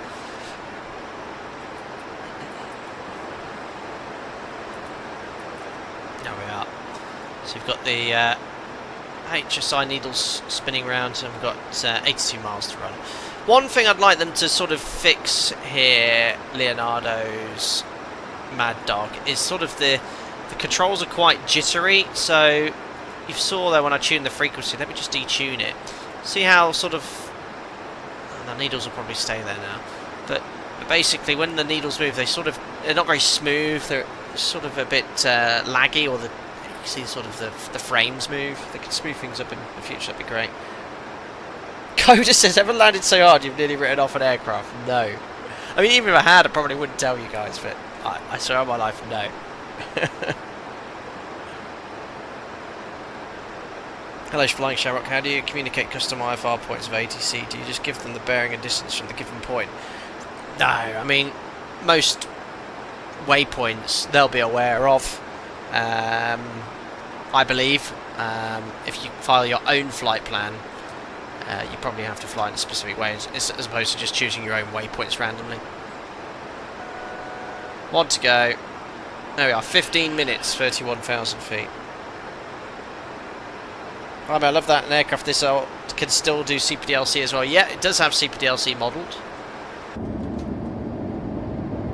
There we are. So we've got the HSI needles spinning around, and we've got 82 miles to run. One thing I'd like them to sort of fix here, Leonardo's Maddog, is sort of the controls are quite jittery. So you saw there when I tuned the frequency. Let me just detune it. See how sort of the needles will probably stay there now. But basically, when the needles move, they're not very smooth. They're sort of a bit laggy, or you see sort of the frames move. They can smooth things up in the future. That'd be great. Coda says, ever landed so hard you've nearly written off an aircraft? No. I mean, even if I had, I probably wouldn't tell you guys, but I swear on my life, no. Hello, Flying Shamrock. How do you communicate custom IFR points of ATC? Do you just give them the bearing and distance from the given point? No, I mean, most waypoints they'll be aware of. I believe if you file your own flight plan, you probably have to fly in a specific way as opposed to just choosing your own waypoints randomly. One to go. There we are, 15 minutes, 31,000 feet. Right, I love that an aircraft this old can still do CPDLC as well. Yeah, it does have CPDLC modelled.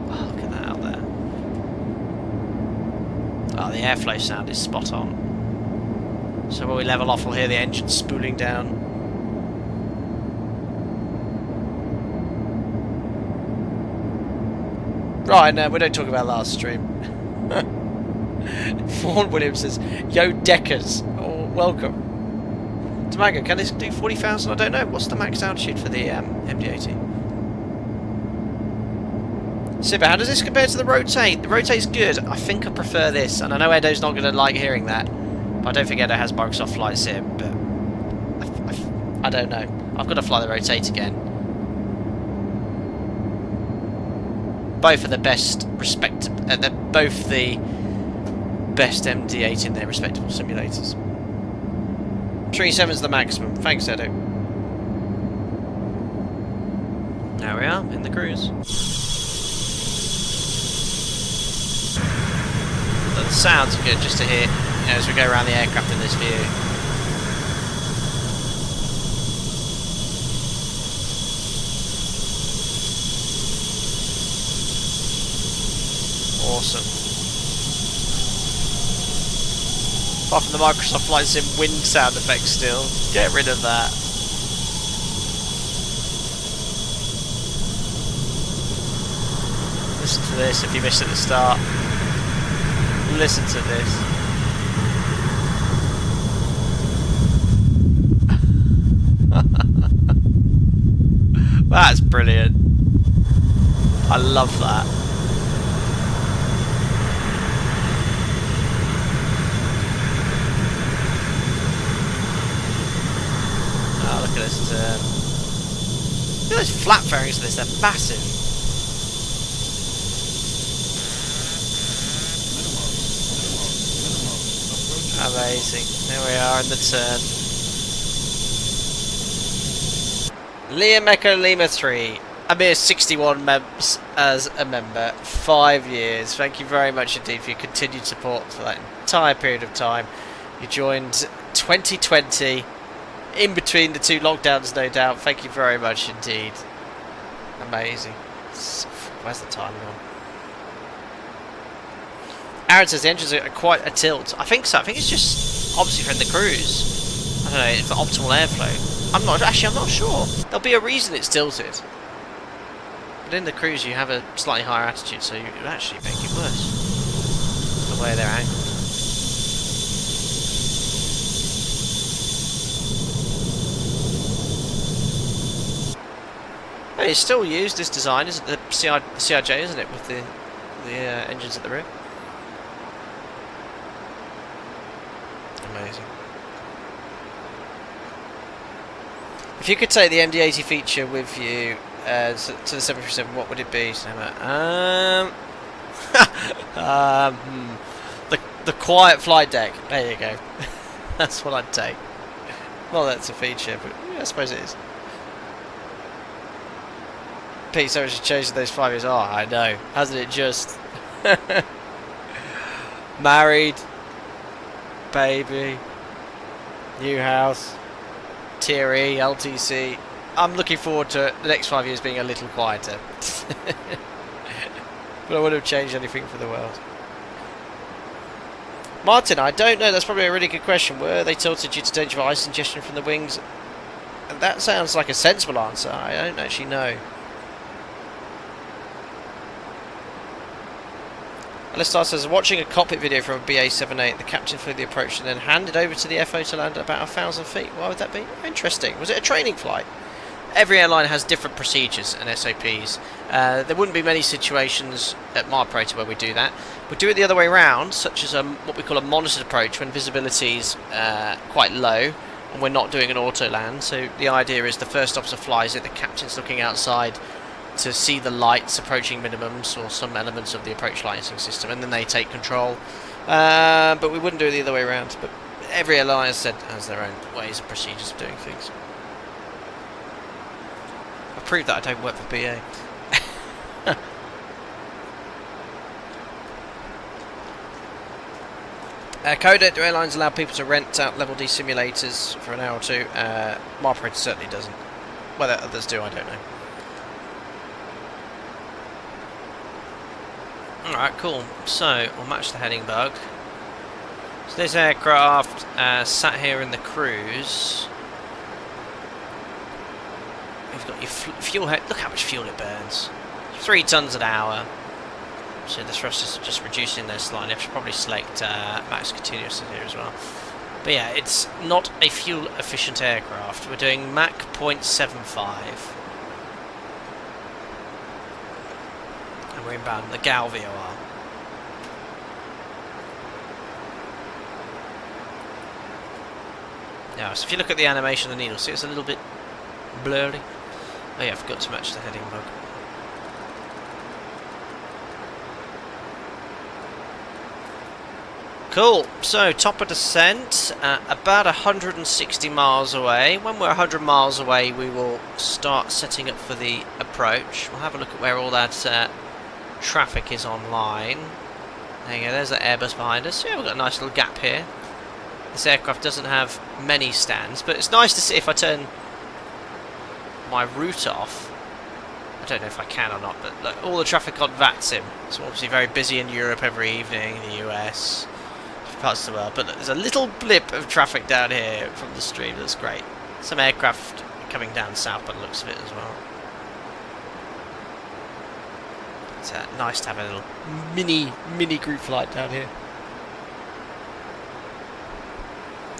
Oh, look at that out there. Oh, the airflow sound is spot on. So when we level off, we'll hear the engine spooling down. Right, no, we don't talk about last stream. Vaughan Williams says, yo, Deckers. Oh, welcome. Tomago, can this do 40,000? I don't know. What's the max altitude for the MD80? Sibba, how does this compare to the Rotate? The Rotate's good. I think I prefer this. And I know Edo's not going to like hearing that. But I don't think Edo has Microsoft Flight Sim. But I don't know. I've got to fly the Rotate again. Both are the best they're both the best MD8 in their respectable simulators. 37's the maximum. Thanks, Edo. Now we are in the cruise. The sounds are good just to hear, as we go around the aircraft in this view. Awesome. Apart from the Microsoft Flight Sim wind sound effects still. Get rid of that. Listen to this if you missed at the start. Listen to this. That's brilliant. I love that. Look at this turn. Look at those flat fairings of this, they're massive. Amazing. There we are in the turn. Liam Echo Lima 3. A mere 61 members as a member. 5 years. Thank you very much indeed for your continued support for that entire period of time. You joined 2020. in between the two lockdowns, no doubt. Thank you very much indeed. Amazing. Where's the time gone? Aaron says the engines are quite a tilt. I think so. I think it's just obviously from the cruise. I don't know, for optimal airflow. I'm not sure. There'll be a reason it's tilted. But in the cruise you have a slightly higher altitude, so you would actually make it worse. The way they're angled. And it's still used, this design, isn't it? The CRJ, isn't it, with the engines at the rear? Amazing. If you could take the MD80 feature with you to the 737, what would it be? The quiet flight deck. There you go. That's what I'd take. Well, that's a feature, but yeah, I suppose it is. Pete, so much has changed in those 5 years. Oh, I know. Hasn't it just? Married. Baby. New house. Tierra, LTC. I'm looking forward to the next 5 years being a little quieter. But I wouldn't have changed anything for the world. Martin, I don't know. That's probably a really good question. Were they tilted due to danger of ice ingestion from the wings? That sounds like a sensible answer. I don't actually know. Alistar says, watching a cockpit video from a BA-78, the captain flew the approach and then handed over to the FO to land at about 1,000 feet. Why would that be? Interesting. Was it a training flight? Every airline has different procedures and SOPs. There wouldn't be many situations at Marprotor where we do that. We do it the other way around, such as what we call a monitored approach when visibility is quite low and we're not doing an auto land. So the idea is the first officer flies it, the captain's looking outside to see the lights approaching minimums or some elements of the approach lighting system, and then they take control. But we wouldn't do it the other way around. But every airline, as I said, has their own ways and procedures of doing things. I proved that I don't work for BA. Coda, do airlines allow people to rent out level D simulators for an hour or two? Marprotor certainly doesn't. Whether others do, I don't know. Alright, cool. So, we'll match the heading bug. So this aircraft sat here in the cruise. You've got your fuel head. Look how much fuel it burns. 3 tons an hour. So the thrusters are just reducing there slightly. I should probably select max continuous in here as well. But yeah, it's not a fuel efficient aircraft. We're doing Mach 0.75. And we're inbound the GAL VOR. Now, so if you look at the animation of the needle, see it's a little bit blurry. Oh yeah, I forgot to match the heading bug. Cool, so top of descent, about 160 miles away. When we're 100 miles away, we will start setting up for the approach. We'll have a look at where all that traffic is online. There you go, there's that Airbus behind us. Yeah, we've got a nice little gap here. This aircraft doesn't have many stands, but it's nice to see if I turn my route off. I don't know if I can or not, but look, all the traffic on VATSIM. It's obviously very busy in Europe every evening, the US, parts of the world, but look, there's a little blip of traffic down here from the stream. That's great. Some aircraft coming down south by the looks of it as well. It's nice to have a little mini group flight down here.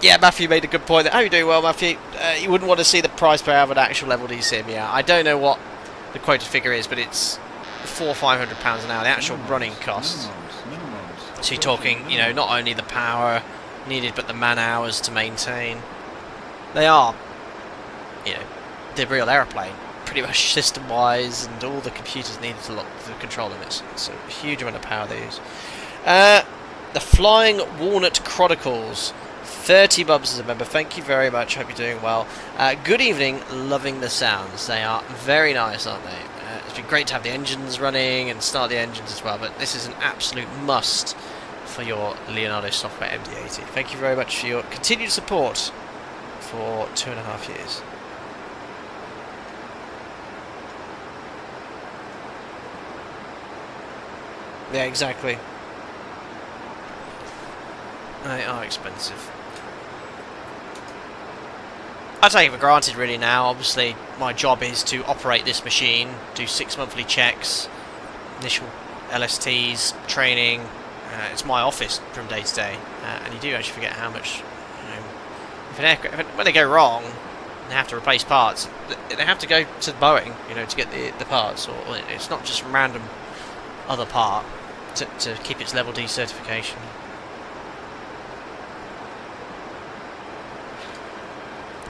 Yeah, Matthew made a good point. How are you doing? Well, Matthew, you wouldn't want to see the price per hour of an actual level D sim. Yeah, I don't know what the quoted figure is, but it's £400 or £500 an hour. The actual running costs. So you're talking, you know, not only the power needed, but the man hours to maintain. They are, you know, the real aeroplane, pretty much system-wise, and all the computers needed to control them. It's a huge amount of power they use. The Flying Walnut Chronicles. 30 bubs as a member, thank you very much, hope you're doing well. Good evening, loving the sounds. They are very nice, aren't they? It's been great to have the engines running and start the engines as well, but this is an absolute must for your Leonardo software MD80. Thank you very much for your continued support for 2.5 years. Yeah, exactly. They are expensive. I take it for granted really now. Obviously my job is to operate this machine, do 6 monthly checks, initial LSTs, training. It's my office from day to day, and you do actually forget how much, when they go wrong and they have to replace parts, they have to go to Boeing, to get the parts, or it's not just random other part to keep its level D certification.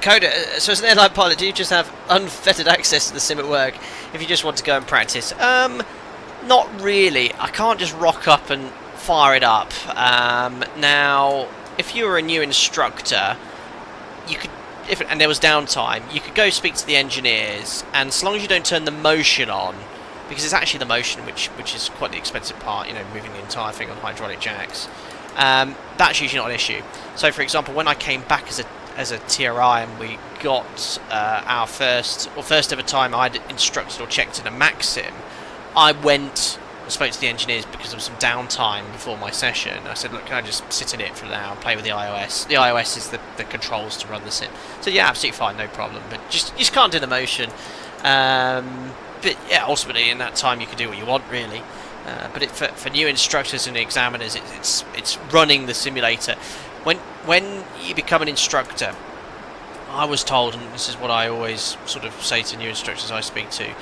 Coda, so as an airline pilot, do you just have unfettered access to the sim at work if you just want to go and practice? Not really. I can't just rock up and fire it up. Now, if you were a new instructor, you could, and there was downtime, you could go speak to the engineers, and as long as you don't turn the motion on, because it's actually the motion which is quite the expensive part, moving the entire thing on hydraulic jacks, that's usually not an issue. So, for example, when I came back as a Tierra and we got our first ever time I'd instructed or checked in a max sim, I went and spoke to the engineers because there was some downtime before my session. I said, look, can I just sit in it for an hour and play with the iOS? The iOS is the controls to run the sim. So yeah, absolutely fine, no problem. But you just can't do the motion. But yeah, ultimately in that time you can do what you want really. But for new instructors and examiners, it's running the simulator. When you become an instructor, I was told, and this is what I always sort of say to new instructors I speak to,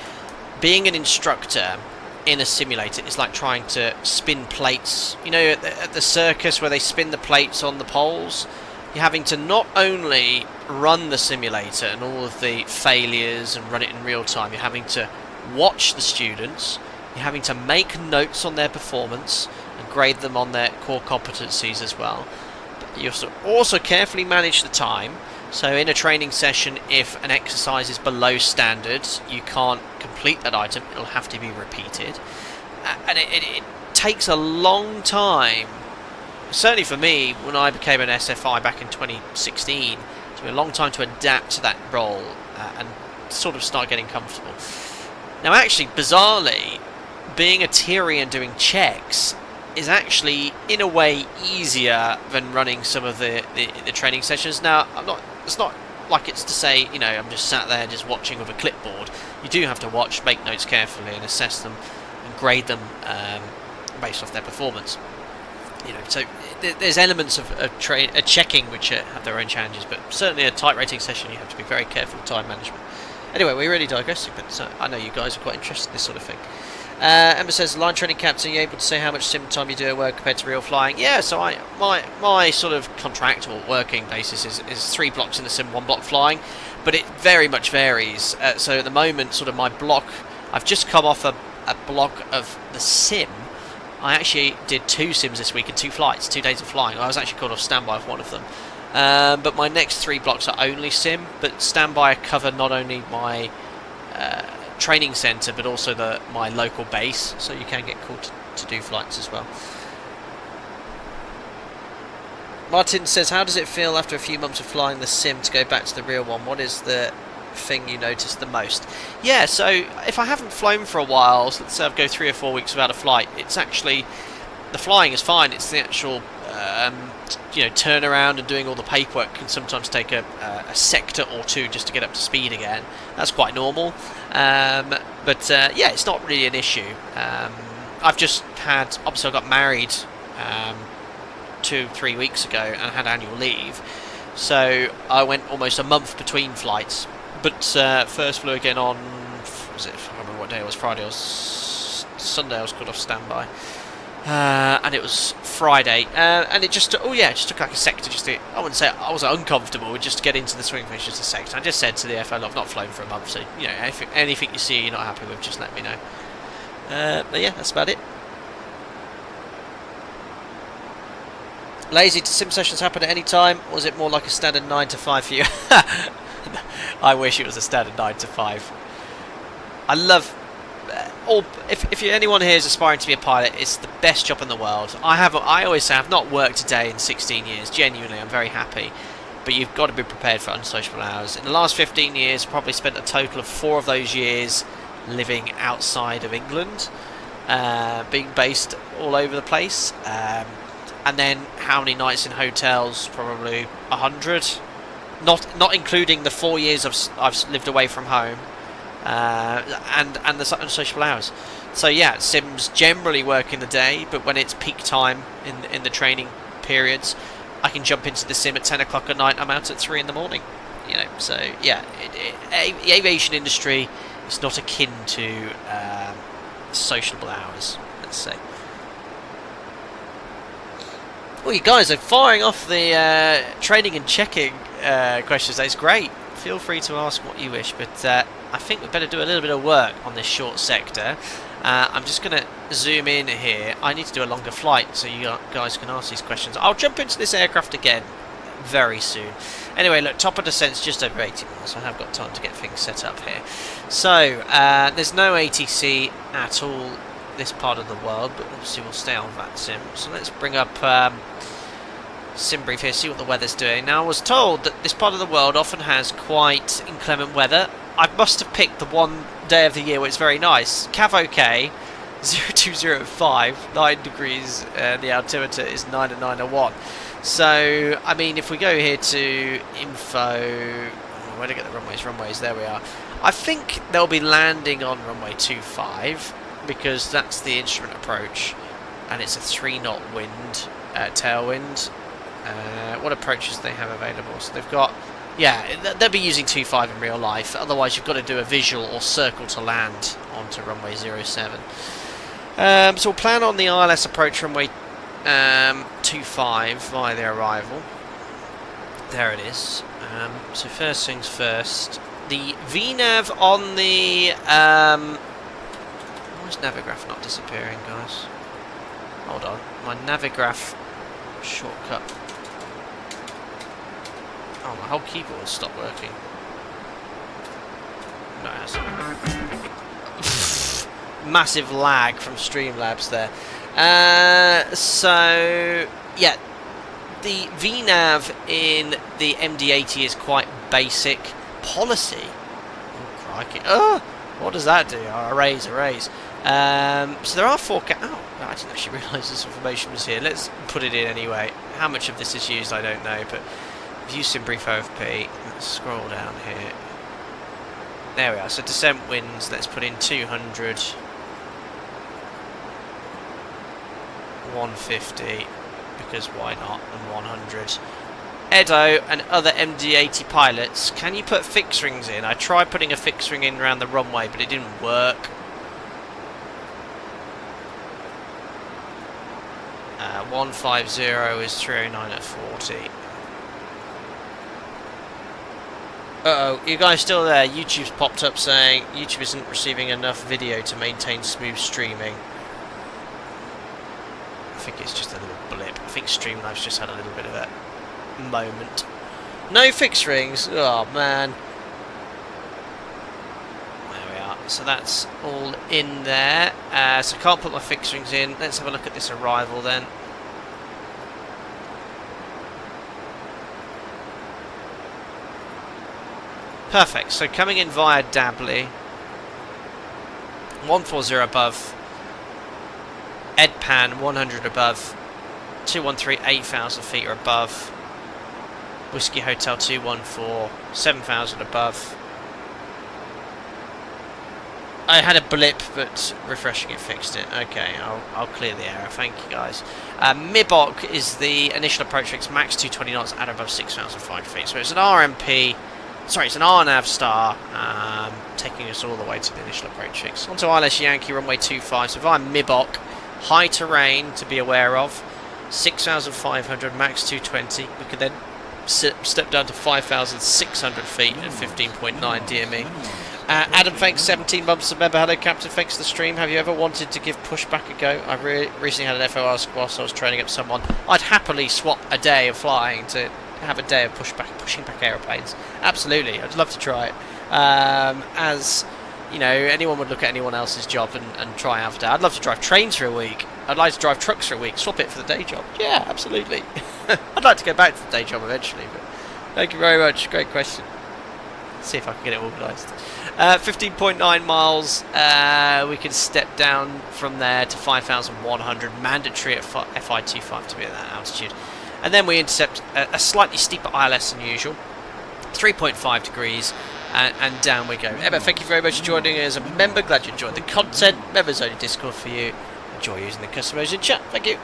being an instructor in a simulator is like trying to spin plates. At the circus where they spin the plates on the poles, you're having to not only run the simulator and all of the failures and run it in real time, you're having to watch the students, you're having to make notes on their performance and grade them on their core competencies as well. You also carefully manage the time. So in a training session, if an exercise is below standards, you can't complete that item. It'll have to be repeated. And it takes a long time. Certainly for me, when I became an SFI back in 2016, it took me a long time to adapt to that role and sort of start getting comfortable. Now actually, bizarrely, being a Tyrian doing checks is actually in a way easier than running some of the training sessions. Now it's not like it's to say I'm just sat there just watching with a clipboard. You do have to watch, make notes carefully and assess them and grade them based off their performance. So there's elements of checking which have their own challenges, but certainly a type rating session you have to be very careful with time management. Anyway, we're really digressing, but I know you guys are quite interested in this sort of thing. Emma says, line training captain, are you able to say how much sim time you do at work compared to real flying? Yeah, so my sort of contractual working basis is 3 blocks in the sim, 1 block flying, but it very much varies. So at the moment, sort of my block, I've just come off a block of the sim. I actually did 2 sims this week and 2 flights, 2 days of flying. I was actually called off standby for one of them. But my next 3 blocks are only sim, but standby cover not only my training centre but also my local base, so you can get called to do flights as well. Martin says, how does it feel after a few months of flying the sim to go back to the real one? What is the thing you notice the most? Yeah, so if I haven't flown for a while, so let's say I've go 3 or 4 weeks without a flight, it's actually, the flying is fine, it's the actual turnaround and doing all the paperwork can sometimes take a sector or 2 just to get up to speed again. That's quite normal. But yeah, it's not really an issue. I've just had, obviously I got married 2-3 weeks ago and had annual leave, so I went almost a month between flights. But first flew again on, I can't remember what day it was, Friday or Sunday. I was called off standby. And it was Friday, and it just took like a sector just to, I wouldn't say I was uncomfortable, just to get into the swing of things, just a sector. I just said to the FL, I've not flown for a month, so anything you see you're not happy with, just let me know. But yeah, that's about it. Lazy, do sim sessions happen at any time, or is it more like a standard 9 to 5 for you? I wish it was a standard 9 to 5. I love... if anyone here is aspiring to be a pilot, it's the best job in the world. I always say I've not worked a day in 16 years. Genuinely, I'm very happy. but you've got to be prepared for unsociable hours. In the last 15 years, probably spent a total of 4 of those years living outside of England, being based all over the place. And then how many nights in hotels? Probably 100. Not including the 4 years I've lived away from home, and the unsociable hours. So yeah, sims generally work in the day, but when it's peak time in the training periods, I can jump into the sim at 10 o'clock at night. I'm out at 3 in the morning. You know, so yeah, the aviation industry is not akin to sociable hours, let's say. Well, you guys are firing off the training and checking questions. That's great. Feel free to ask what you wish, but I think we better do a little bit of work on this short sector. I'm just going to zoom in here. I need to do a longer flight so you guys can ask these questions. I'll jump into this aircraft again very soon. Anyway, look, top of descent's just over 80 miles, so I have got time to get things set up here. So, there's no ATC at all this part of the world, but obviously we'll stay on that sim. So let's bring up sim brief here, see what the weather's doing. Now, I was told that this part of the world often has quite inclement weather. I must have picked the one day of the year where it's very nice. Cav OK, 0205, 9 degrees, the altimeter is 90901. So, I mean, if we go here to info, where to get the runways, there we are. I think they'll be landing on runway 25, because that's the instrument approach, and it's a 3-knot wind, tailwind. What approaches do they have available? So they've got, yeah, they'll be using 25 in real life, otherwise you've got to do a visual or circle to land onto runway 07. So we'll plan on the ILS approach runway 25 via the arrival. There it is. So first things first, the VNAV on the why is Navigraph not disappearing, guys? Hold on, my Navigraph shortcut. Oh, my whole keyboard stopped working. No, it hasn't. Massive lag from Streamlabs there. So yeah, the VNAV in the MD80 is quite basic policy. Oh, crikey. Oh, what does that do? Oh, arrays. So there are 4K. Oh, I didn't actually realise this information was here. Let's put it in anyway. How much of this is used, I don't know, but view sim brief OFP. Let's scroll down here. There we are. So descent winds. Let's put in 200. 150, because why not, and 100. Edo and other MD80 pilots, can you put fixed rings in? I tried putting a fixed ring in around the runway, but it didn't work. 150 is 309 at 40. Uh-oh, you guys still there? YouTube's popped up saying YouTube isn't receiving enough video to maintain smooth streaming. I think it's just a little blip. I think Streamlabs just had a little bit of a moment. No fixed rings. Oh man. There we are. So that's all in there. So I can't put my fixed rings in. Let's have a look at this arrival then. Perfect. So coming in via Dabley. 140 above. Edpan 100 above, 213 8,000 feet or above, Whiskey Hotel 214 7,000 above. I had a blip, but refreshing it fixed it. Okay, I'll clear the error. Thank you guys. MIBOC is the initial approach fix, max 220 knots at above 6,500 feet. So it's an RMP. Sorry, it's an RNAV star, taking us all the way to the initial approach fix. Onto ILS Yankee runway 25. So via MIBOC. High terrain to be aware of, 6,500, max 220. We could then step down to 5,600 feet at 15.9 DME. Adam, thanks, 17 months of member. Hello, Captain, thanks for the stream. Have you ever wanted to give pushback a go? I recently had an FOR whilst I was training up someone. I'd happily swap a day of flying to have a day of pushing back aeroplanes. Absolutely, I'd love to try it. As you know, anyone would look at anyone else's job and try out for a day. I'd love to drive trains for a week. I'd like to drive trucks for a week. Swap it for the day job. Yeah, absolutely. I'd like to go back to the day job eventually, but Thank you very much. Great question. Let's see if I can get it organised. 15.9 miles. We can step down from there to 5,100. Mandatory at FI25 to be at that altitude. And then we intercept a slightly steeper ILS than usual. 3.5 degrees. And down we go. Emma, thank you very much for joining us as a member. Glad you enjoyed the content. Members only Discord for you. Enjoy using the customers in chat. Thank you.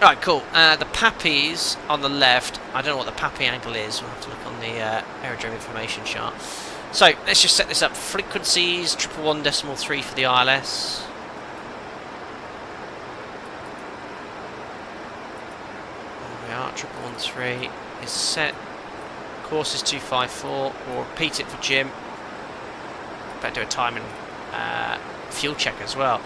Right, cool. The Pappies on the left. I don't know what the Pappy angle is. We'll have to look on the aerodrome information chart. So let's just set this up. Frequencies 111.3 for the ILS. There we are. 111.3 is set. Course is 254. We'll repeat it for Jim. Better do a time and fuel check as well.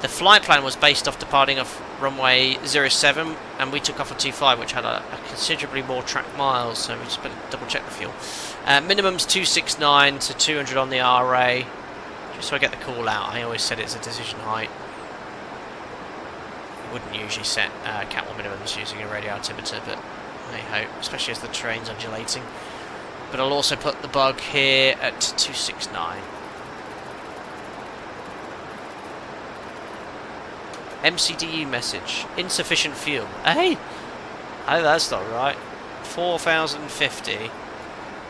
The flight plan was based off departing off runway 07, and we took off on 25, which had a considerably more track miles, so we just better double check the fuel. Minimum's 269 to 200 on the RA, just so I get the call out. I always said it's a decision height. I wouldn't usually set Cat 1 minimums using a radio altimeter, but I hope, especially as the terrain's undulating. But I'll also put the bug here at 269. MCDU message. Insufficient fuel. Hey! Oh, that's not right. 4,050.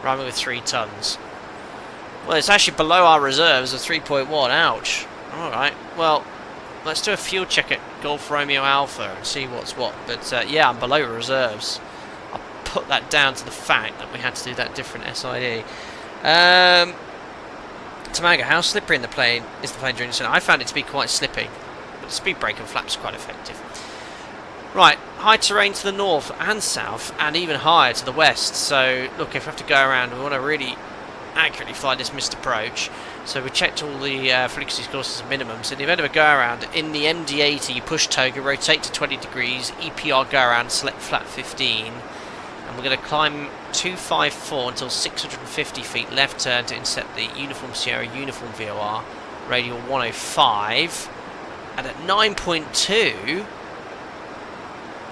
Running with 3 tons. Well, it's actually below our reserves of 3.1. Ouch. Alright. Well, let's do a fuel check at Golf Romeo Alpha and see what's what. But yeah, I'm below reserves. I'll put that down to the fact that we had to do that different SID. Tamago, how slippery in the plane is the plane during the sun? I found it to be quite slippy. The speed brake and flaps are quite effective. Right, high terrain to the north and south, and even higher to the west. So, look, if we have to go around, we want to really accurately fly this missed approach. So we checked all the frequency courses and minimums. In the event of a go around, in the MD80, you push toga, rotate to 20 degrees, EPR go around, select flat 15. And we're going to climb 254 until 650 feet, left turn to intercept the Uniform Sierra Uniform VOR, radial 105. And at 9.2,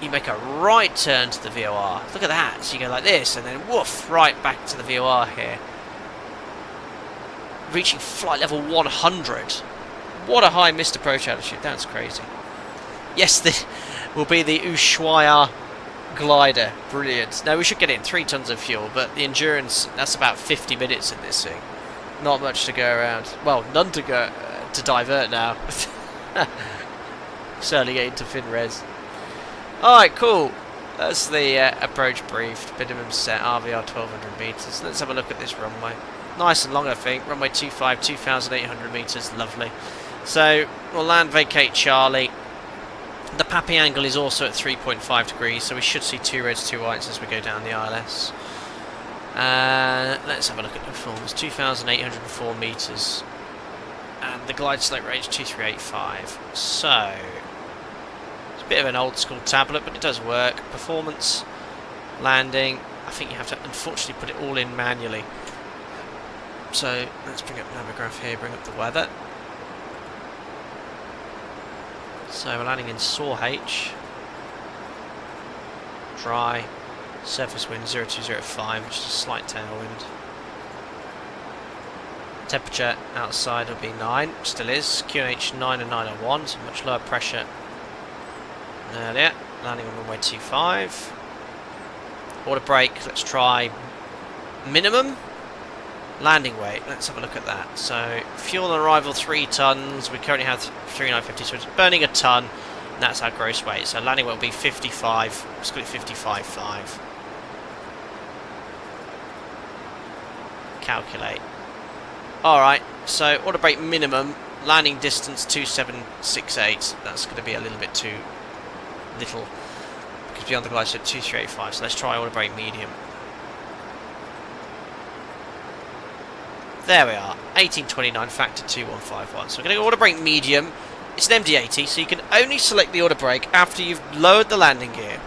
you make a right turn to the VOR. Look at that. So you go like this, and then woof, right back to the VOR here. Reaching flight level 100. What a high missed approach altitude. That's crazy. Yes, this will be the Ushuaia glider. Brilliant. Now, we should get in 3 tons of fuel, but the endurance, that's about 50 minutes in this thing. Not much to go around. Well, none to go to divert now. Certainly getting to fin res. Alright, cool. That's the approach brief. Minimum set, RVR 1200 metres. Let's have a look at this runway. Nice and long, I think. Runway 25, 2,800 metres. Lovely. So, we'll land vacate Charlie. The Pappy angle is also at 3.5 degrees, so we should see 2 reds, 2 whites as we go down the ILS. Let's have a look at the performance. 2,804 metres. And the glide slope range 2385. So it's a bit of an old school tablet, but it does work. Performance, landing. I think you have to unfortunately put it all in manually. So let's bring up Navigaph here, bring up the weather. So we're landing in SAWH. Dry. Surface wind 0205, which is a slight tailwind. Temperature outside will be 9, still is. QNH 9 and 901, so much lower pressure than earlier. Landing on runway 25. Order brake, let's try minimum. Landing weight, let's have a look at that. So, fuel on arrival 3 tons, we currently have 3,950, so it's burning a ton, and that's our gross weight. So landing weight will be 55, let's call it 55.5. Calculate. Alright, so order brake minimum, landing distance 2768. That's going to be a little bit too little, because beyond the glide slope 2385. So let's try order brake medium. There we are, 1829 factor 2151. So we're going to order brake medium. It's an MD80, so you can only select the order brake after you've lowered the landing gear.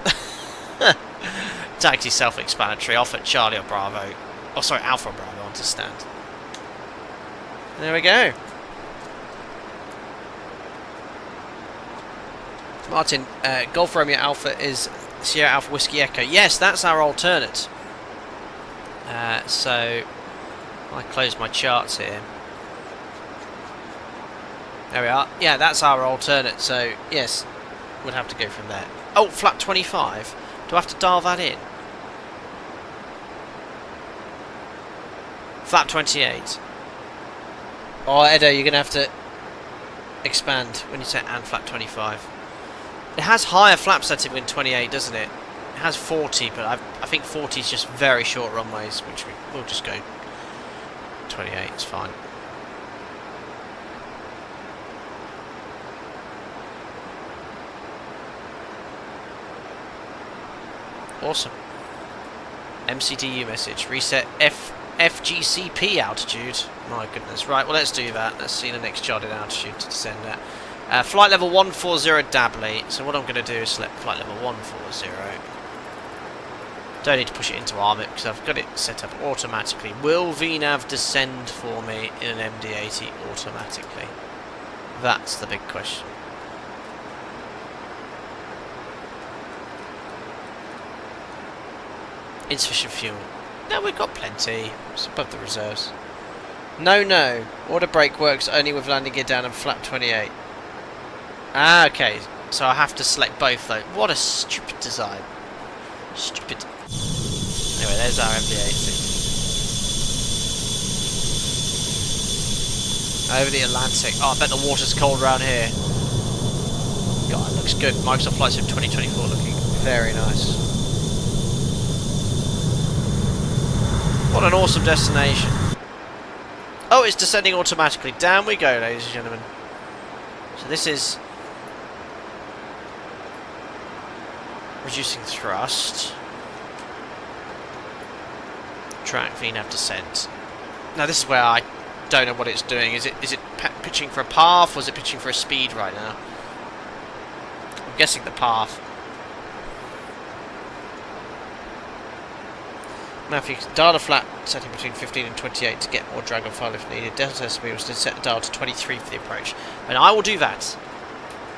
It's actually self-explanatory. Off at Charlie or Bravo. Oh, sorry, Alpha or Bravo on to stand. There we go. Martin, Golf Romeo Alpha is Sierra Alpha Whiskey Echo. Yes, that's our alternate. So I close my charts here. There we are. Yeah, that's our alternate. So yes, would have to go from there. Oh, flat 25. Do I have to dial that in? Flat 28. Oh, Edo, you're going to have to expand when you say and flat 25. It has higher flap setting than 28, doesn't it? It has 40, but I think 40 is just very short runways, which we'll just go 28, it's fine. Awesome. MCDU message. Reset FGCP altitude. My goodness. Right, well let's do that. Let's see the next charted altitude to descend at. Flight level 140 Dabley. So what I'm going to do is select flight level 140. Don't need to push it into Armit because I've got it set up automatically. Will VNAV descend for me in an MD80 automatically? That's the big question. Insufficient fuel. No, we've got plenty. It's above the reserves. No. Auto brake works only with landing gear down and flap 28. Ah, okay. So I have to select both though. What a stupid design. Stupid. Anyway, there's our MD80. Over the Atlantic. Oh, I bet the water's cold around here. God, it looks good. Microsoft Flight Sim 2024 looking very nice. What an awesome destination. Oh, it's descending automatically. Down we go, ladies and gentlemen. So this is reducing thrust. Track VNAV descent. Now this is where I don't know what it's doing. Is it pitching for a path or is it pitching for a speed right now? I'm guessing the path. Now if you can dial a flat setting between 15 and 28 to get more drag on file if needed. Delta SB was to set the dial to 23 for the approach. And I will do that.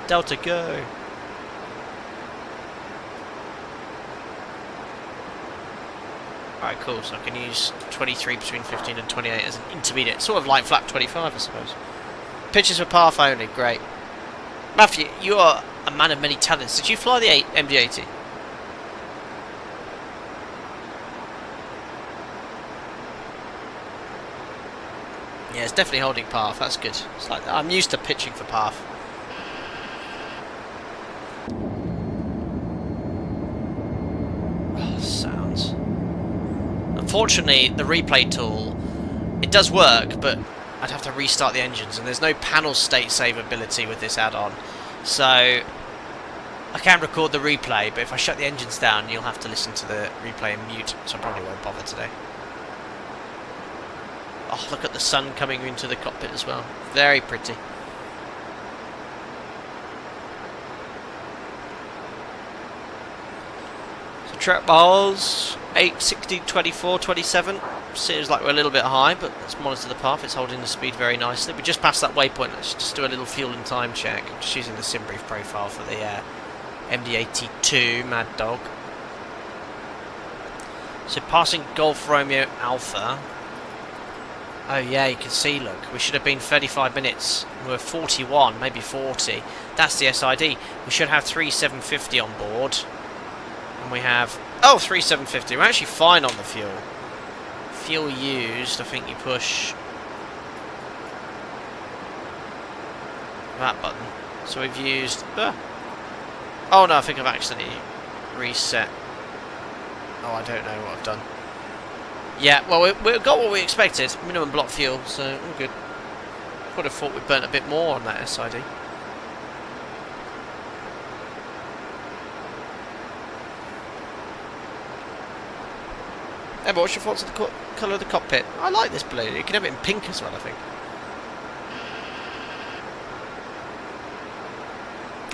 Delta, go! Alright, cool, so I can use 23 between 15 and 28 as an intermediate. Sort of like flat 25, I suppose. Pitches for path only, great. Matthew, you are a man of many talents. Did you fly the MD80? Yeah, it's definitely holding path, that's good. It's like I'm used to pitching for path. Oh, sounds. Unfortunately, the replay tool, it does work, but I'd have to restart the engines, and there's no panel state save ability with this add-on. So, I can record the replay, but if I shut the engines down, you'll have to listen to the replay and mute, so I probably won't bother today. Oh, look at the sun coming into the cockpit as well. Very pretty. So track miles, 8, 16, 24, 27. Seems like we're a little bit high, but let's monitor the path. It's holding the speed very nicely. We just passed that waypoint. Let's just do a little fuel and time check. I'm just using the sim brief profile for the MD82 Maddog. So passing Golf Romeo Alpha. Oh yeah, you can see, look, we should have been 35 minutes. We're 41, maybe 40. That's the SID. We should have 3750 on board. And we have, oh, 3750. We're actually fine on the fuel. Fuel used, I think you push that button. So we've used, oh no, I think I've accidentally reset. Oh, I don't know what I've done. Yeah, well, we got what we expected. Minimum block fuel, so all good. Would have thought we burnt a bit more on that SID. Emma, what's your thoughts on the colour of the cockpit? I like this blue. You can have it in pink as well, I think.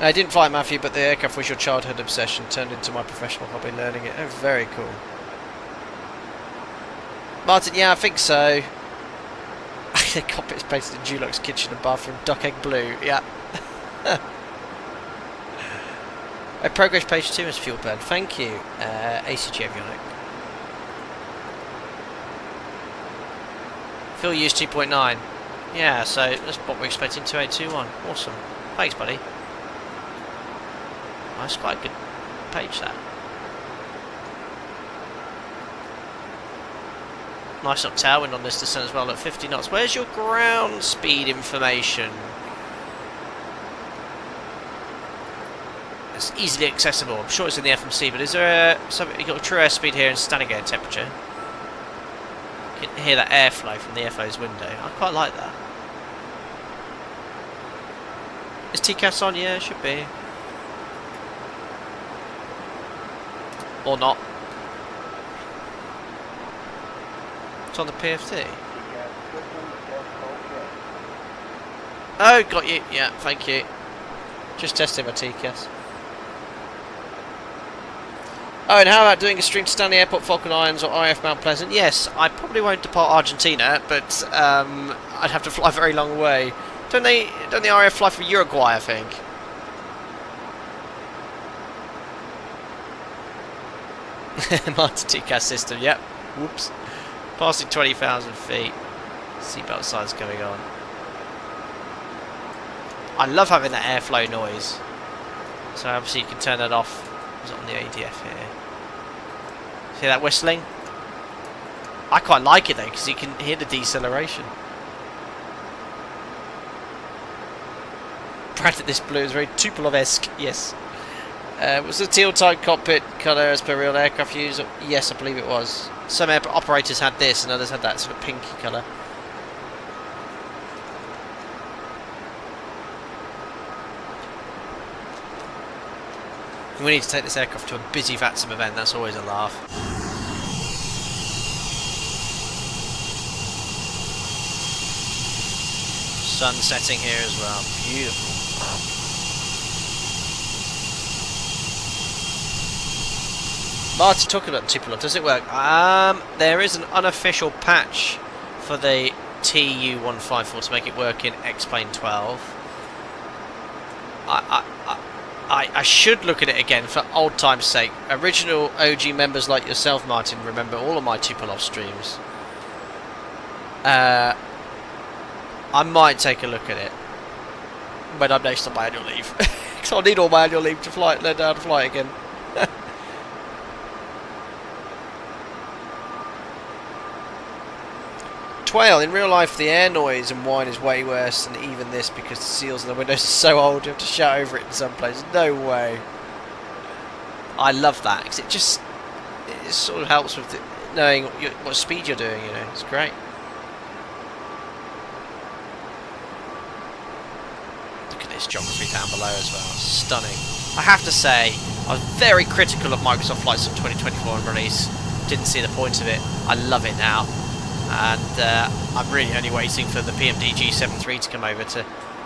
I didn't fly it, Matthew, but the aircraft was your childhood obsession, turned into my professional hobby learning it. Oh, very cool. Martin, yeah, I think so. The cockpit's painted in Dulux kitchen and bathroom, duck egg blue, yeah. Progress page 2 is fuel burn. Thank you, ACG Avionic. Fuel use 2.9. Yeah, so that's what we're expecting. 2821. Awesome. Thanks, buddy. That's quite a good page, that. Nice little tailwind on this descent as well at 50 knots. Where's your ground speed information? It's easily accessible. I'm sure it's in the FMC, but is there you've got a true airspeed here and standing air temperature? You can hear that airflow from the FO's window. I quite like that. Is TCAS on? Yeah, it should be. Or not. It's on the PFT. Oh, got you. Yeah, thank you. Just testing my TCAS. Oh, and how about doing a stream to Stanley Airport, Falcon Islands, or IF Mount Pleasant? Yes, I probably won't depart Argentina, but I'd have to fly a very long way. Don't the RAF fly from Uruguay, I think? Martin TCAS system, yep. Whoops. Passing 20,000 feet. Seatbelt signs going on. I love having that airflow noise. So obviously you can turn that off. It's on the ADF here. See that whistling? I quite like it though, because you can hear the deceleration. Branded this blue is very Tupolev-esque, yes. Was the teal type cockpit colour as per real aircraft use? Yes, I believe it was. Some operators had this and others had that sort of pinky colour. We need to take this aircraft to a busy VATSIM event, that's always a laugh. Sun setting here as well, beautiful. Martin, talking about the Tupolev, does it work? There is an unofficial patch for the TU-154 to make it work in X-Plane 12. I should look at it again for old time's sake. Original OG members like yourself, Martin, remember all of my Tupolev streams. I might take a look at it when I'm next on my annual leave. Because I'll need all my annual leave to fly, learn how to fly again. Twale, in real life the air noise and whine is way worse than even this because the seals in the windows are so old you have to shout over it in some places. No way. I love that because it sort of helps with knowing what speed you're doing, you know. It's great. Look at this geography down below as well. Stunning. I have to say, I was very critical of Microsoft Flight Sim 2024 and release. Didn't see the point of it. I love it now. And I'm really only waiting for the PMD G73 to come over to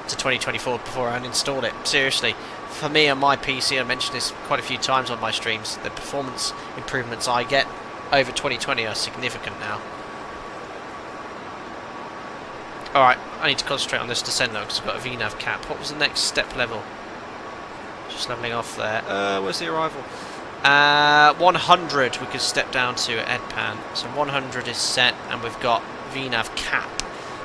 2024 before I uninstall it. Seriously, for me on my PC, I mentioned this quite a few times on my streams, the performance improvements I get over 2020 are significant now. Alright, I need to concentrate on this descent though, because I've got a VNAV cap. What was the next step level? Just levelling off there. Where's the arrival? 100 we could step down to at EDPAN. So 100 is set and we've got VNAV cap.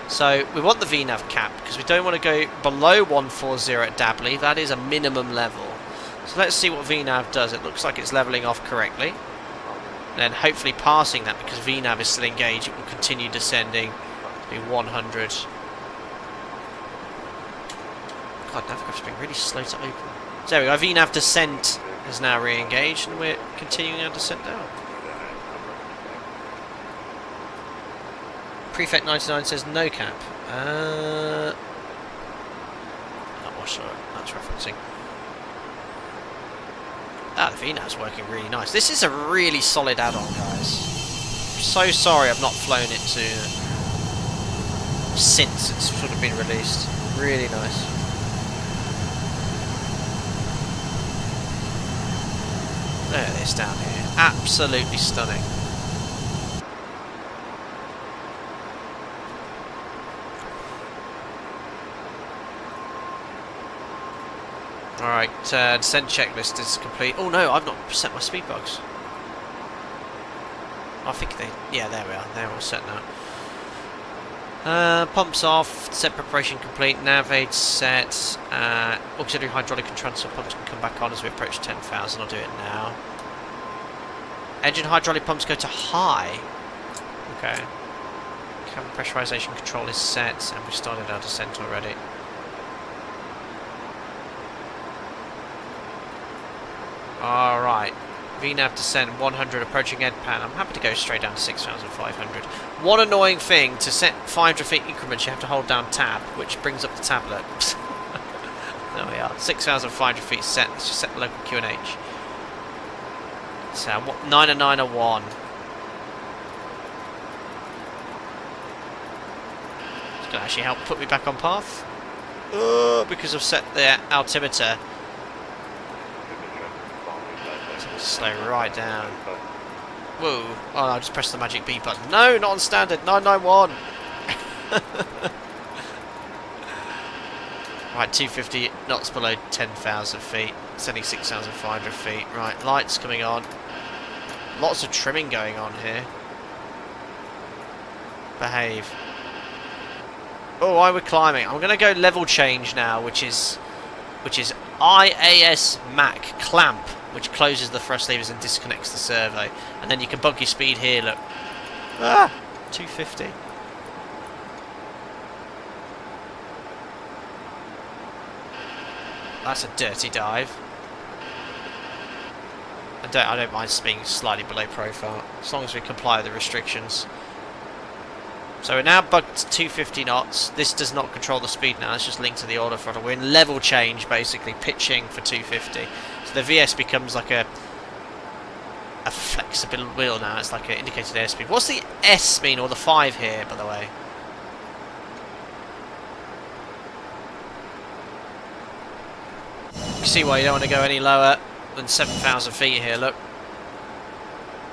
So we want the VNAV cap because we don't want to go below 140 at Dabley. That is a minimum level. So let's see what VNAV does. It looks like it's levelling off correctly. And then hopefully passing that because VNAV is still engaged. It will continue descending to 100. God, NavGraph's been really slow to open. So there we go. VNAV descent is now re-engaged and we're continuing our descent down. Prefect 99 says no cap. Not what that's referencing. Ah, the VNAV's working really nice. This is a really solid add-on, guys. I'm so sorry I've not flown it since it's sort of been released. Really nice. Look at this down here. Absolutely stunning. Alright, descent checklist is complete. Oh no, I've not set my speed bugs. I think they... Yeah, there we are. They're all set now. Pumps off, set preparation complete, nav aid set, auxiliary hydraulic and transfer pumps can come back on as we approach 10,000. I'll do it now. Engine hydraulic pumps go to high. Okay. Cabin pressurization control is set, and we've started our descent already. Alright. VNAV descent 100 approaching EDPAN. I'm happy to go straight down to 6,500. One annoying thing, to set 500 feet increments you have to hold down tab, which brings up the tablet. There we are, 6,500 feet set. Let's just set the local QNH. So 90901. It's going to actually help put me back on path. Because I've set the altimeter. Slow right down. Whoa. Oh, I just pressed the magic B button. No, not on standard. 991. Right, 250 knots below 10,000 feet. Sending 6,500 feet. Right, lights coming on. Lots of trimming going on here. Behave. Oh, why we're climbing. I'm going to go level change now, which is IAS MAC clamp, which closes the thrust levers and disconnects the servo. And then you can bug your speed here, look. 250. That's a dirty dive. I don't mind being slightly below profile, as long as we comply with the restrictions. So we're now bugged to 250 knots. This does not control the speed now, it's just linked to the auto throttle. We're in level change, basically, pitching for 250. So the VS becomes like a flexible wheel now, it's like an indicated airspeed. What's the S mean, or the 5 here, by the way? You see why you don't want to go any lower than 7,000 feet here, look.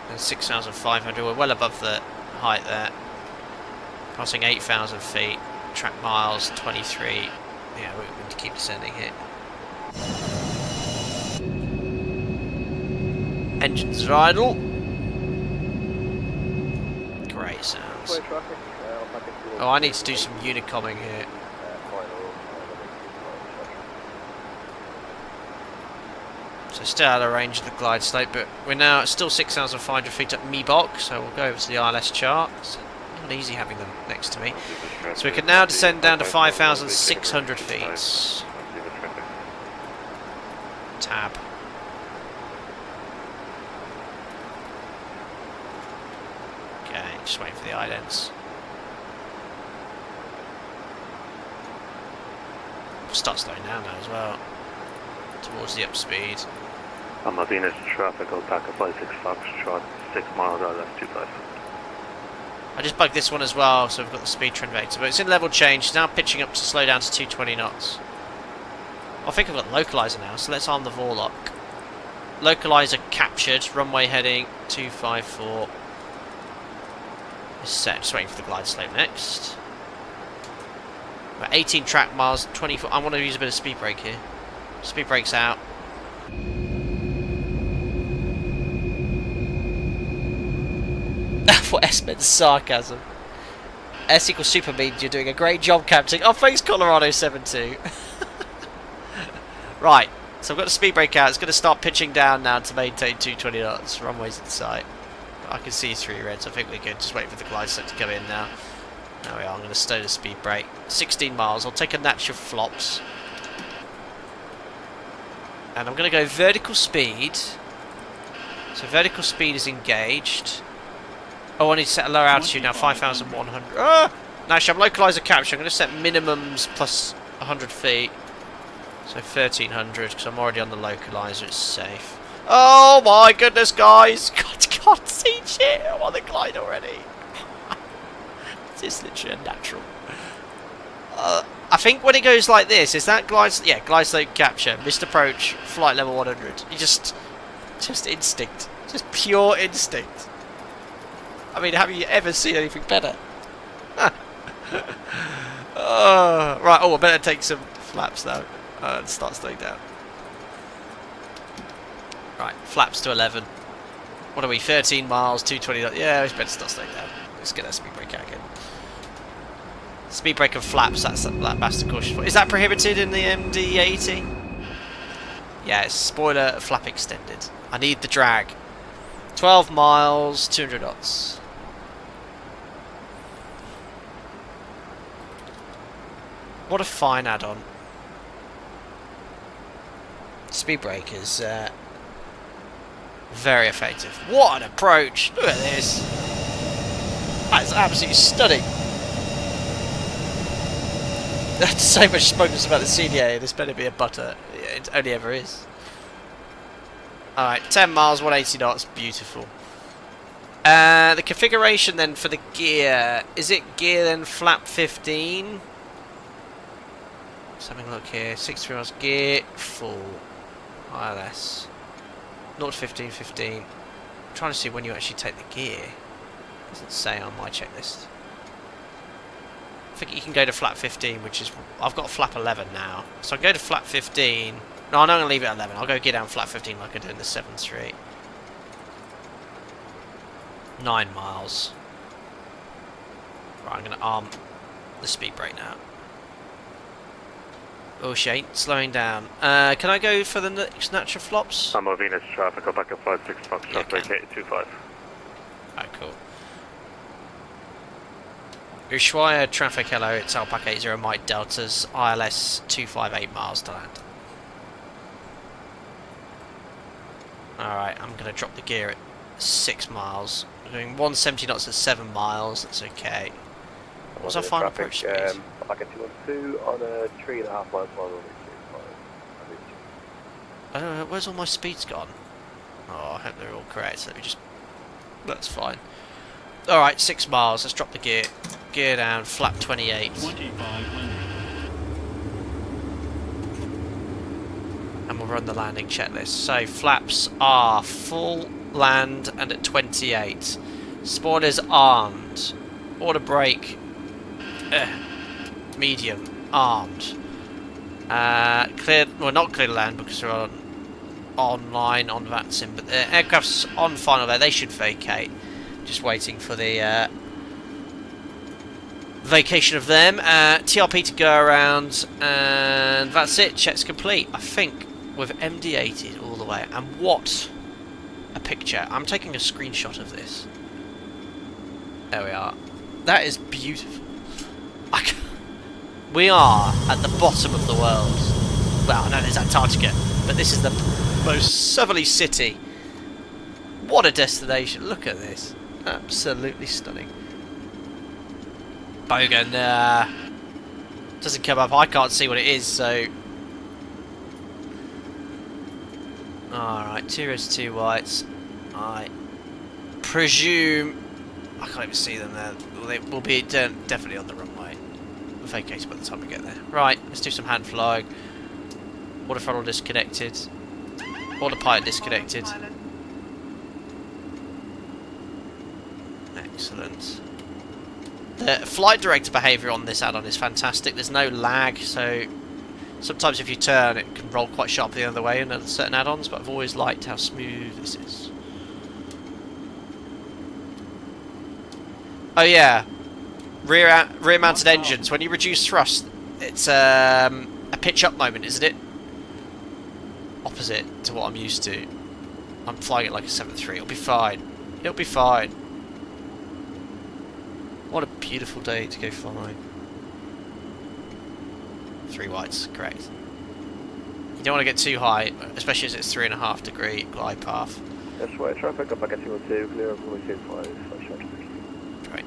And 6,500, we're well above the height there. Crossing 8,000 feet, track miles 23. Yeah, we're going to keep descending here. Engines idle. Great sounds. Oh, I need to do some unicomming here. So still out of range of the glide slope, but we're now still 6,500 feet up MeBox, so we'll go over to the ILS chart. It's not easy having them next to me. So we can now descend down to 5,600 feet. Tab. Okay, just waiting for the idents. We'll start slowing down now as well. Towards the upspeed. I'm a Venus traffic, Alpaca 56 Foxtrot, 6 miles ILS 25. I just bugged this one as well, so we've got the speed trend vector, but it's in level change. It's now pitching up to slow down to 220 knots. I think I've got the localizer now, so let's arm the Vorlock. Localizer captured, runway heading 254. Is set, just waiting for the glide slope next. We're 18 track miles, 24. I want to use a bit of speed brake here. Speed brake's out. For S-Men's sarcasm. S equals super means you're doing a great job, Captain. Oh, thanks, Colorado 72. Right, so I've got the speed brake out. It's going to start pitching down now to maintain 220 knots. Runway's in sight. I can see 3 reds. I think we're good. Just waiting for the glide slope to come in now. There we are. I'm going to stow the speed brake. 16 miles. I'll take a natural flops. And I'm going to go vertical speed. So vertical speed is engaged. Oh, I need to set a lower altitude now, 5,100. Ah! No, actually, I'm localizer capture. I'm going to set minimums plus 100 feet. So 1,300, because I'm already on the localizer. It's safe. Oh my goodness, guys! God, can't see shit. I'm on the glide already. This is literally unnatural. I think when it goes like this, is that glide slope capture, missed approach, flight level 100. You just instinct. Just pure instinct. I mean, have you ever seen anything better? Right, I better take some flaps now and start slowing down. Right, flaps to 11. What are we, 13 miles, 220... Yeah, it's better to not stay down. Let's get that speed brake out again. Speed brake and flaps, that's that master caution. Is that prohibited in the MD80? Yeah, it's spoiler flap extended. I need the drag. 12 miles, 200 knots. What a fine add-on. Speed brake is very effective. What an approach! Look at this. That's absolutely stunning. There's so much spoken about the CDA. This better be a butter. It only ever is. Alright, 10 miles, 180 knots. Beautiful. The configuration then for the gear. Is it gear then flap 15? Let's have a look here. 63 miles gear full. ILS. 0 to 15, 15. I'm trying to see when you actually take the gear. Doesn't say on my checklist. I think you can go to flap 15, which is... I've got flap 11 now. So I go to flap 15. No, I'm not going to leave it at 11. I'll go gear down flap 15 like I do in the 7-3. 9 miles. Right, I'm going to arm the speed brake now. Oh shit, slowing down. Can I go for the next natural flops? I'm moving as traffic, go back at flight 6 Foxtrot, Yeah, vacate 25. Oh, cool. Ushuaia traffic, hello, it's Alpaca 80 Mike Deltas, ILS 258 miles to land. Alright, I'm going to drop the gear at 6 miles. I'm doing 170 knots at 7 miles, that's okay. What's our final approach speed? Alpaca 212 on a 3.5 miles long. I don't know, where's all my speeds gone? Oh, I hope they're all correct, let me just... That's fine. Alright, 6 miles, let's drop the gear. Gear down, flap 28. 2500. And we'll run the landing checklist. So, flaps are full, land, and at 28. Spoilers armed. Order brake, medium, armed. Clear, well, not clear to land because we're online on VATSIM, but the aircraft's on final there, they should vacate. Just waiting for the vacation of them. TRP to go around, and that's it. Check's complete. I think with MD80 all the way. And what a picture! I'm taking a screenshot of this. There we are. That is beautiful. We are at the bottom of the world. Well, no, there's Antarctica, but this is the most southerly city. What a destination! Look at this. Absolutely stunning. Bogan doesn't come up. I can't see what it is, so... Alright, 2 reds, 2 whites. I presume... I can't even see them there. They will be definitely on the runway. Vacated by the time we get there. Right, let's do some hand flying. Water funnel disconnected. Autopilot disconnected. Excellent. The flight director behaviour on this add-on is fantastic. There's no lag, so sometimes if you turn it can roll quite sharply the other way in certain add-ons, but I've always liked how smooth this is. Oh yeah, rear mounted engines. When you reduce thrust, it's a pitch up moment, isn't it? Opposite to what I'm used to. I'm flying it like a 7.3. It'll be fine. It'll be fine. What a beautiful day to go flying. 3 whites, correct. You don't want to get too high, especially as it's 3.5 degree glide path. That's why traffic, Alpaca 212, clear of runway 25. Right.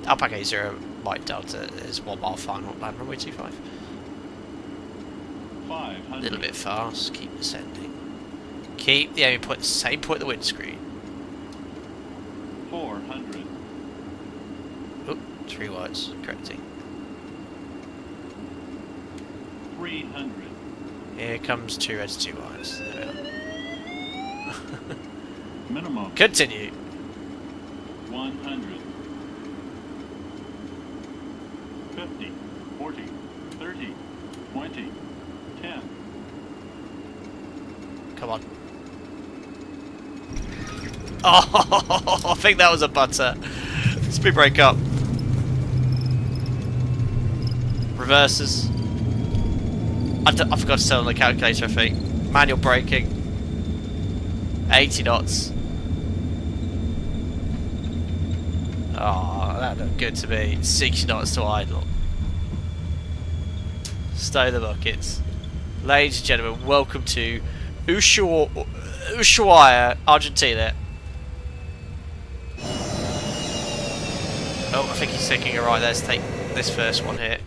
Alpaca 80 Mike Delta is 1 mile final, land runway 25. 500. A little bit fast, keep descending. Keep the aiming point, same point at the windscreen. 400. Oop, 3 whites, correcting. 300. Here comes 2 reds, 2 whites. There we are. Minimum. Continue. 100. 50. 40. 30. 20. 10. Come on. Oh, I think that was a butter. Speed brake up. Reverses. I forgot to turn on the calculator, I think. Manual braking. 80 knots. Oh, that looked good to me. 60 knots to idle. Stow the buckets. Ladies and gentlemen, welcome to Ushuaia, Argentina. Oh, I think he's taking a right. Let's take this first one here.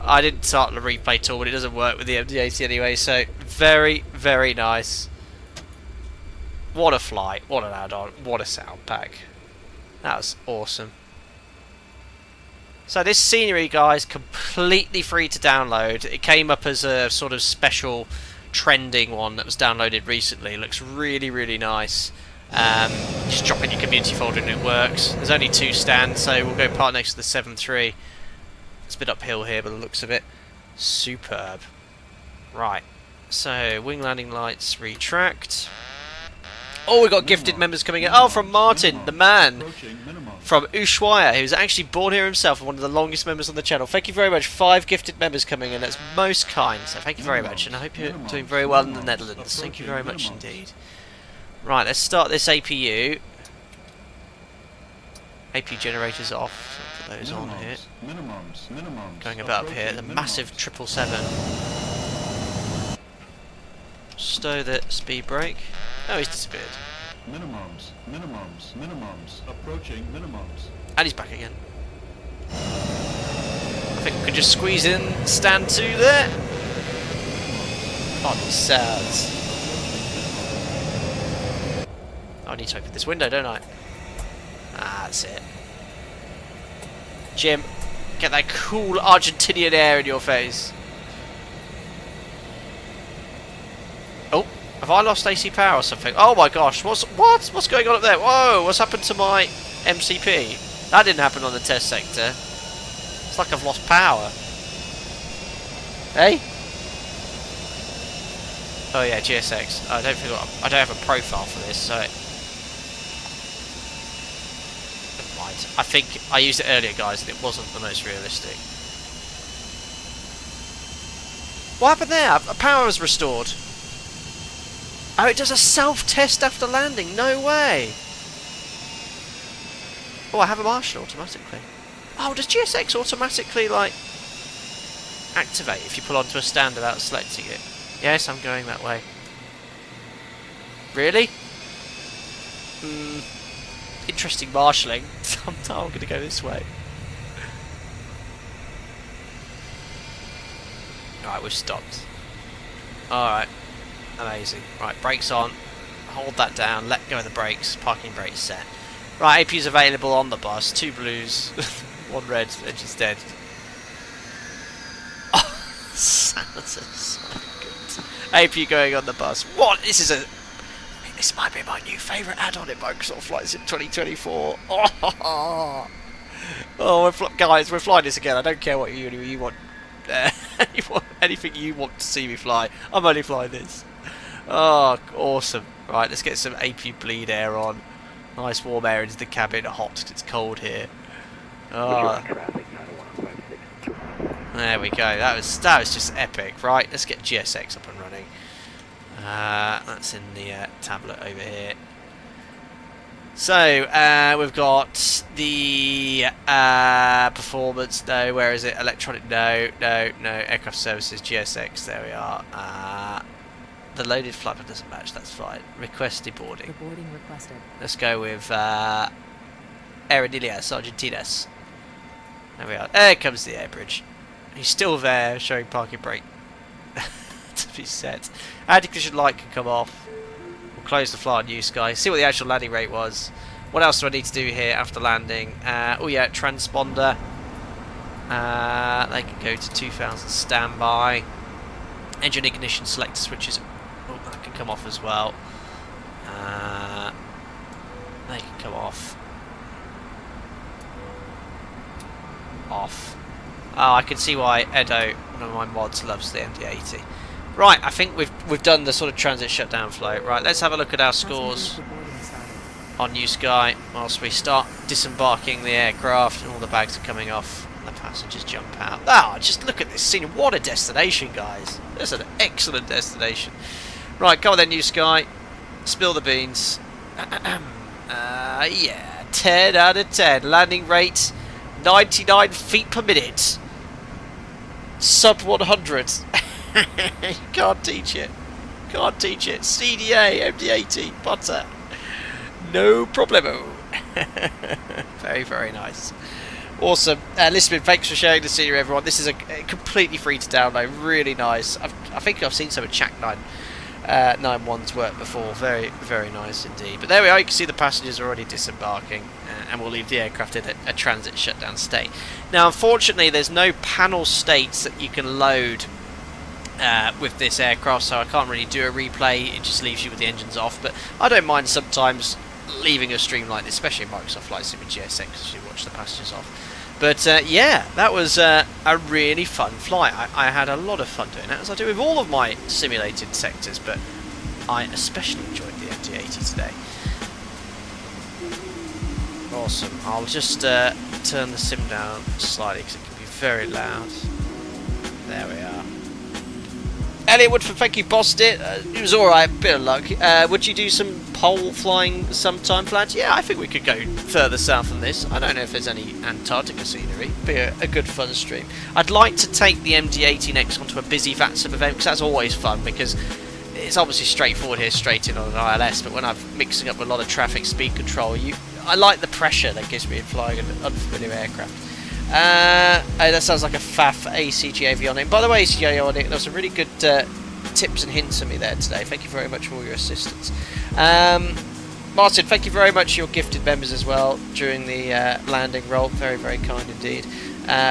I didn't start the replay tool, but it doesn't work with the MD80 anyway, so very, very nice. What a flight, what an add-on, what a sound pack. That was awesome. So this scenery, guys, completely free to download. It came up as a sort of special trending one that was downloaded recently. It looks really, really nice. Just drop in your community folder and it works. There's only 2 stands, so we'll go part next to the 7.3. It's a bit uphill here by the looks of it. Superb. Right, so wing landing lights retract. Oh, we've got gifted members coming in. Oh, from Martin, the man from Ushuaia, who's actually born here himself and one of the longest members on the channel. Thank you very much. 5 gifted members coming in. That's most kind. So thank you very much, and I hope you're doing very well in the Netherlands. Thank you very much indeed. Right, let's start this APU. APU generators off. So I'll put those on here. Going about up here. The massive 777. Stow the speed brake. Oh, he's disappeared. Minimums. Approaching minimums. And he's back again. I think we could just squeeze in stand 2 there. Oh, these sounds. I need to open this window, don't I? Ah, that's it. Jim, get that cool Argentinian air in your face. Oh, have I lost AC power or something? Oh my gosh, what's going on up there? Whoa, what's happened to my MCP? That didn't happen on the test sector. It's like I've lost power. Hey? Oh yeah, GSX. I don't have a profile for this, so never mind. I think I used it earlier, guys, and it wasn't the most realistic. What happened there? Power was restored. Oh, it does a self-test after landing. No way. Oh, I have a marshal automatically. Oh, does GSX automatically, like, activate if you pull onto a stand without selecting it? Yes, I'm going that way. Really? Interesting marshalling. I'm going to go this way. Alright, we've stopped. Alright. Amazing. Right, brakes on. Hold that down. Let go of the brakes. Parking brakes set. Right, APU's available on the bus. 2 blues. 1 red. Engine's dead. Oh, sounds so good. APU going on the bus. What? This might be my new favourite add-on in Microsoft Flight Sim 2024. Oh, guys, we're flying this again. I don't care what you want. Anything you want to see me fly. I'm only flying this. Oh, awesome. Right, let's get some APU bleed air on. Nice warm air into the cabin. Hot because it's cold here. Oh. There we go. That was just epic. Right, let's get GSX up and running. That's in the tablet over here. So we've got the performance. No, where is it? Electronic. No. Aircraft services. GSX. There we are. The loaded flight plan doesn't match. That's fine. Request deboarding. Deboarding requested. Let's go with Aerodilias Argentinas. There we are. There comes the air bridge. He's still there, showing parking brake to be set. Anti-collision light can come off. We'll close the fly on use, guys. See what the actual landing rate was. What else do I need to do here after landing? Oh yeah, transponder. They can go to 2000 standby. Engine ignition selector switches. Oh, that can come off as well. They can come off. Off. Oh, I can see why Edo, one of my mods, loves the MD80. Right, I think we've done the sort of transit shutdown flow. Right, let's have a look at our scores. on New Sky whilst we start disembarking the aircraft and all the bags are coming off and the passengers jump out. Ah, just look at this scene. What a destination, guys. This is an excellent destination. Right, come on then, New Sky. Spill the beans. Yeah, 10 out of 10. Landing rate 99 feet per minute. Sub 100. Can't teach it. Can't teach it. CDA, MD80, butter. No problemo. Very, very nice. Awesome. Listen, thanks for sharing the scenery, everyone. This is a completely free to download. Really nice. I think I've seen some of Chak 91's work before. Very, very nice indeed. But there we are. You can see the passengers are already disembarking, and we'll leave the aircraft in a transit shutdown state. Now, unfortunately, there's no panel states that you can load with this aircraft, so I can't really do a replay. It just leaves you with the engines off. But I don't mind sometimes leaving a stream like this, especially in Microsoft Flight Sim and GSX, because you watch the passengers off. But yeah, that was a really fun flight. I had a lot of fun doing that, as I do with all of my simulated sectors, but I especially enjoyed the MD80 today. Awesome. I'll just turn the sim down slightly because it can be very loud. There we are. Elliot Woodford, thank you, bossed it. It was alright, bit of luck. Would you do some pole flying sometime, Flads? Yeah, I think we could go further south than this. I don't know if there's any Antarctica scenery. Be a good fun stream. I'd like to take the MD80 next onto a busy VATSIM event, because that's always fun, because it's obviously straightforward here, straight in on an ILS, but when I'm mixing up a lot of traffic speed control, I like the pressure that gives me in flying an unfamiliar aircraft. That sounds like a FAF ACG avionic. By the way, ACG avionic, there was some really good tips and hints for me there today. Thank you very much for all your assistance. Martin, thank you very much to your gifted members as well during the landing roll. Very, very kind indeed.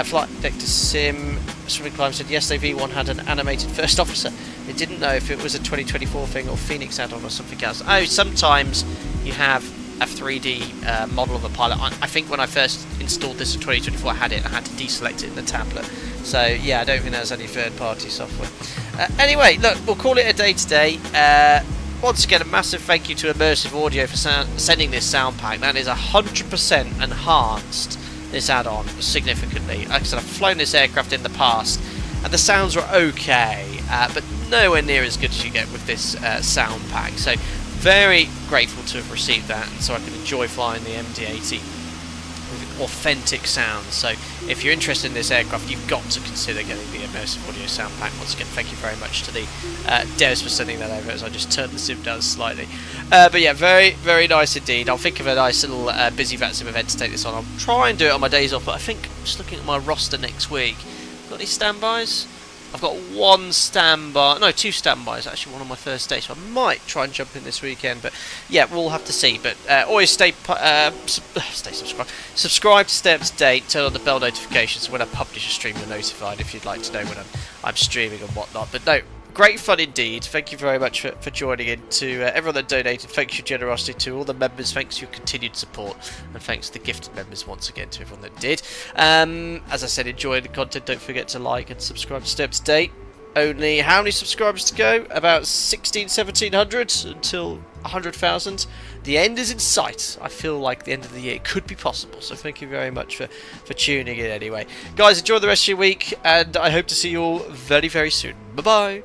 Flight Vector Sim, Swimming Climb said yesterday V1 had an animated first officer. They didn't know if it was a 2024 thing or Phoenix add-on or something else. Oh, sometimes you have a 3D model of a pilot. I think when I first installed this in 2024 I had to deselect it in the tablet. So yeah, I don't think there's any third-party software. Anyway, look, we'll call it a day today. Once again, a massive thank you to Immersive Audio for sending this sound pack. That is 100% enhanced this add-on significantly. Like I said, I've flown this aircraft in the past and the sounds were okay, but nowhere near as good as you get with this sound pack. So very grateful to have received that, and so I can enjoy flying the MD80 with authentic sounds. So if you're interested in this aircraft, you've got to consider getting the Immersive Audio sound pack. Once again, thank you very much to the devs for sending that over, as I just turned the sim down slightly. But yeah, very, very nice indeed. I'll think of a nice little busy VATSIM event to take this on. I'll try and do it on my days off, but I think I'm just looking at my roster next week. Got any standbys? I've got one standby, no, two standbys, actually one on my first day, so I might try and jump in this weekend, but yeah, we'll have to see. But always stay subscribed. Subscribe to stay up to date, turn on the bell notifications, so when I publish a stream you're notified if you'd like to know when I'm streaming and whatnot. But no, great fun indeed. Thank you very much for joining in. To everyone that donated, thanks for your generosity. To all the members, thanks for your continued support, and thanks to the gifted members once again, to everyone that did. As I said, enjoy the content. Don't forget to like and subscribe to stay up to date. Only how many subscribers to go? About 1700 until 100,000. The end is in sight. I feel like the end of the year could be possible, so thank you very much for tuning in anyway. Guys, enjoy the rest of your week, and I hope to see you all very, very soon. Bye bye.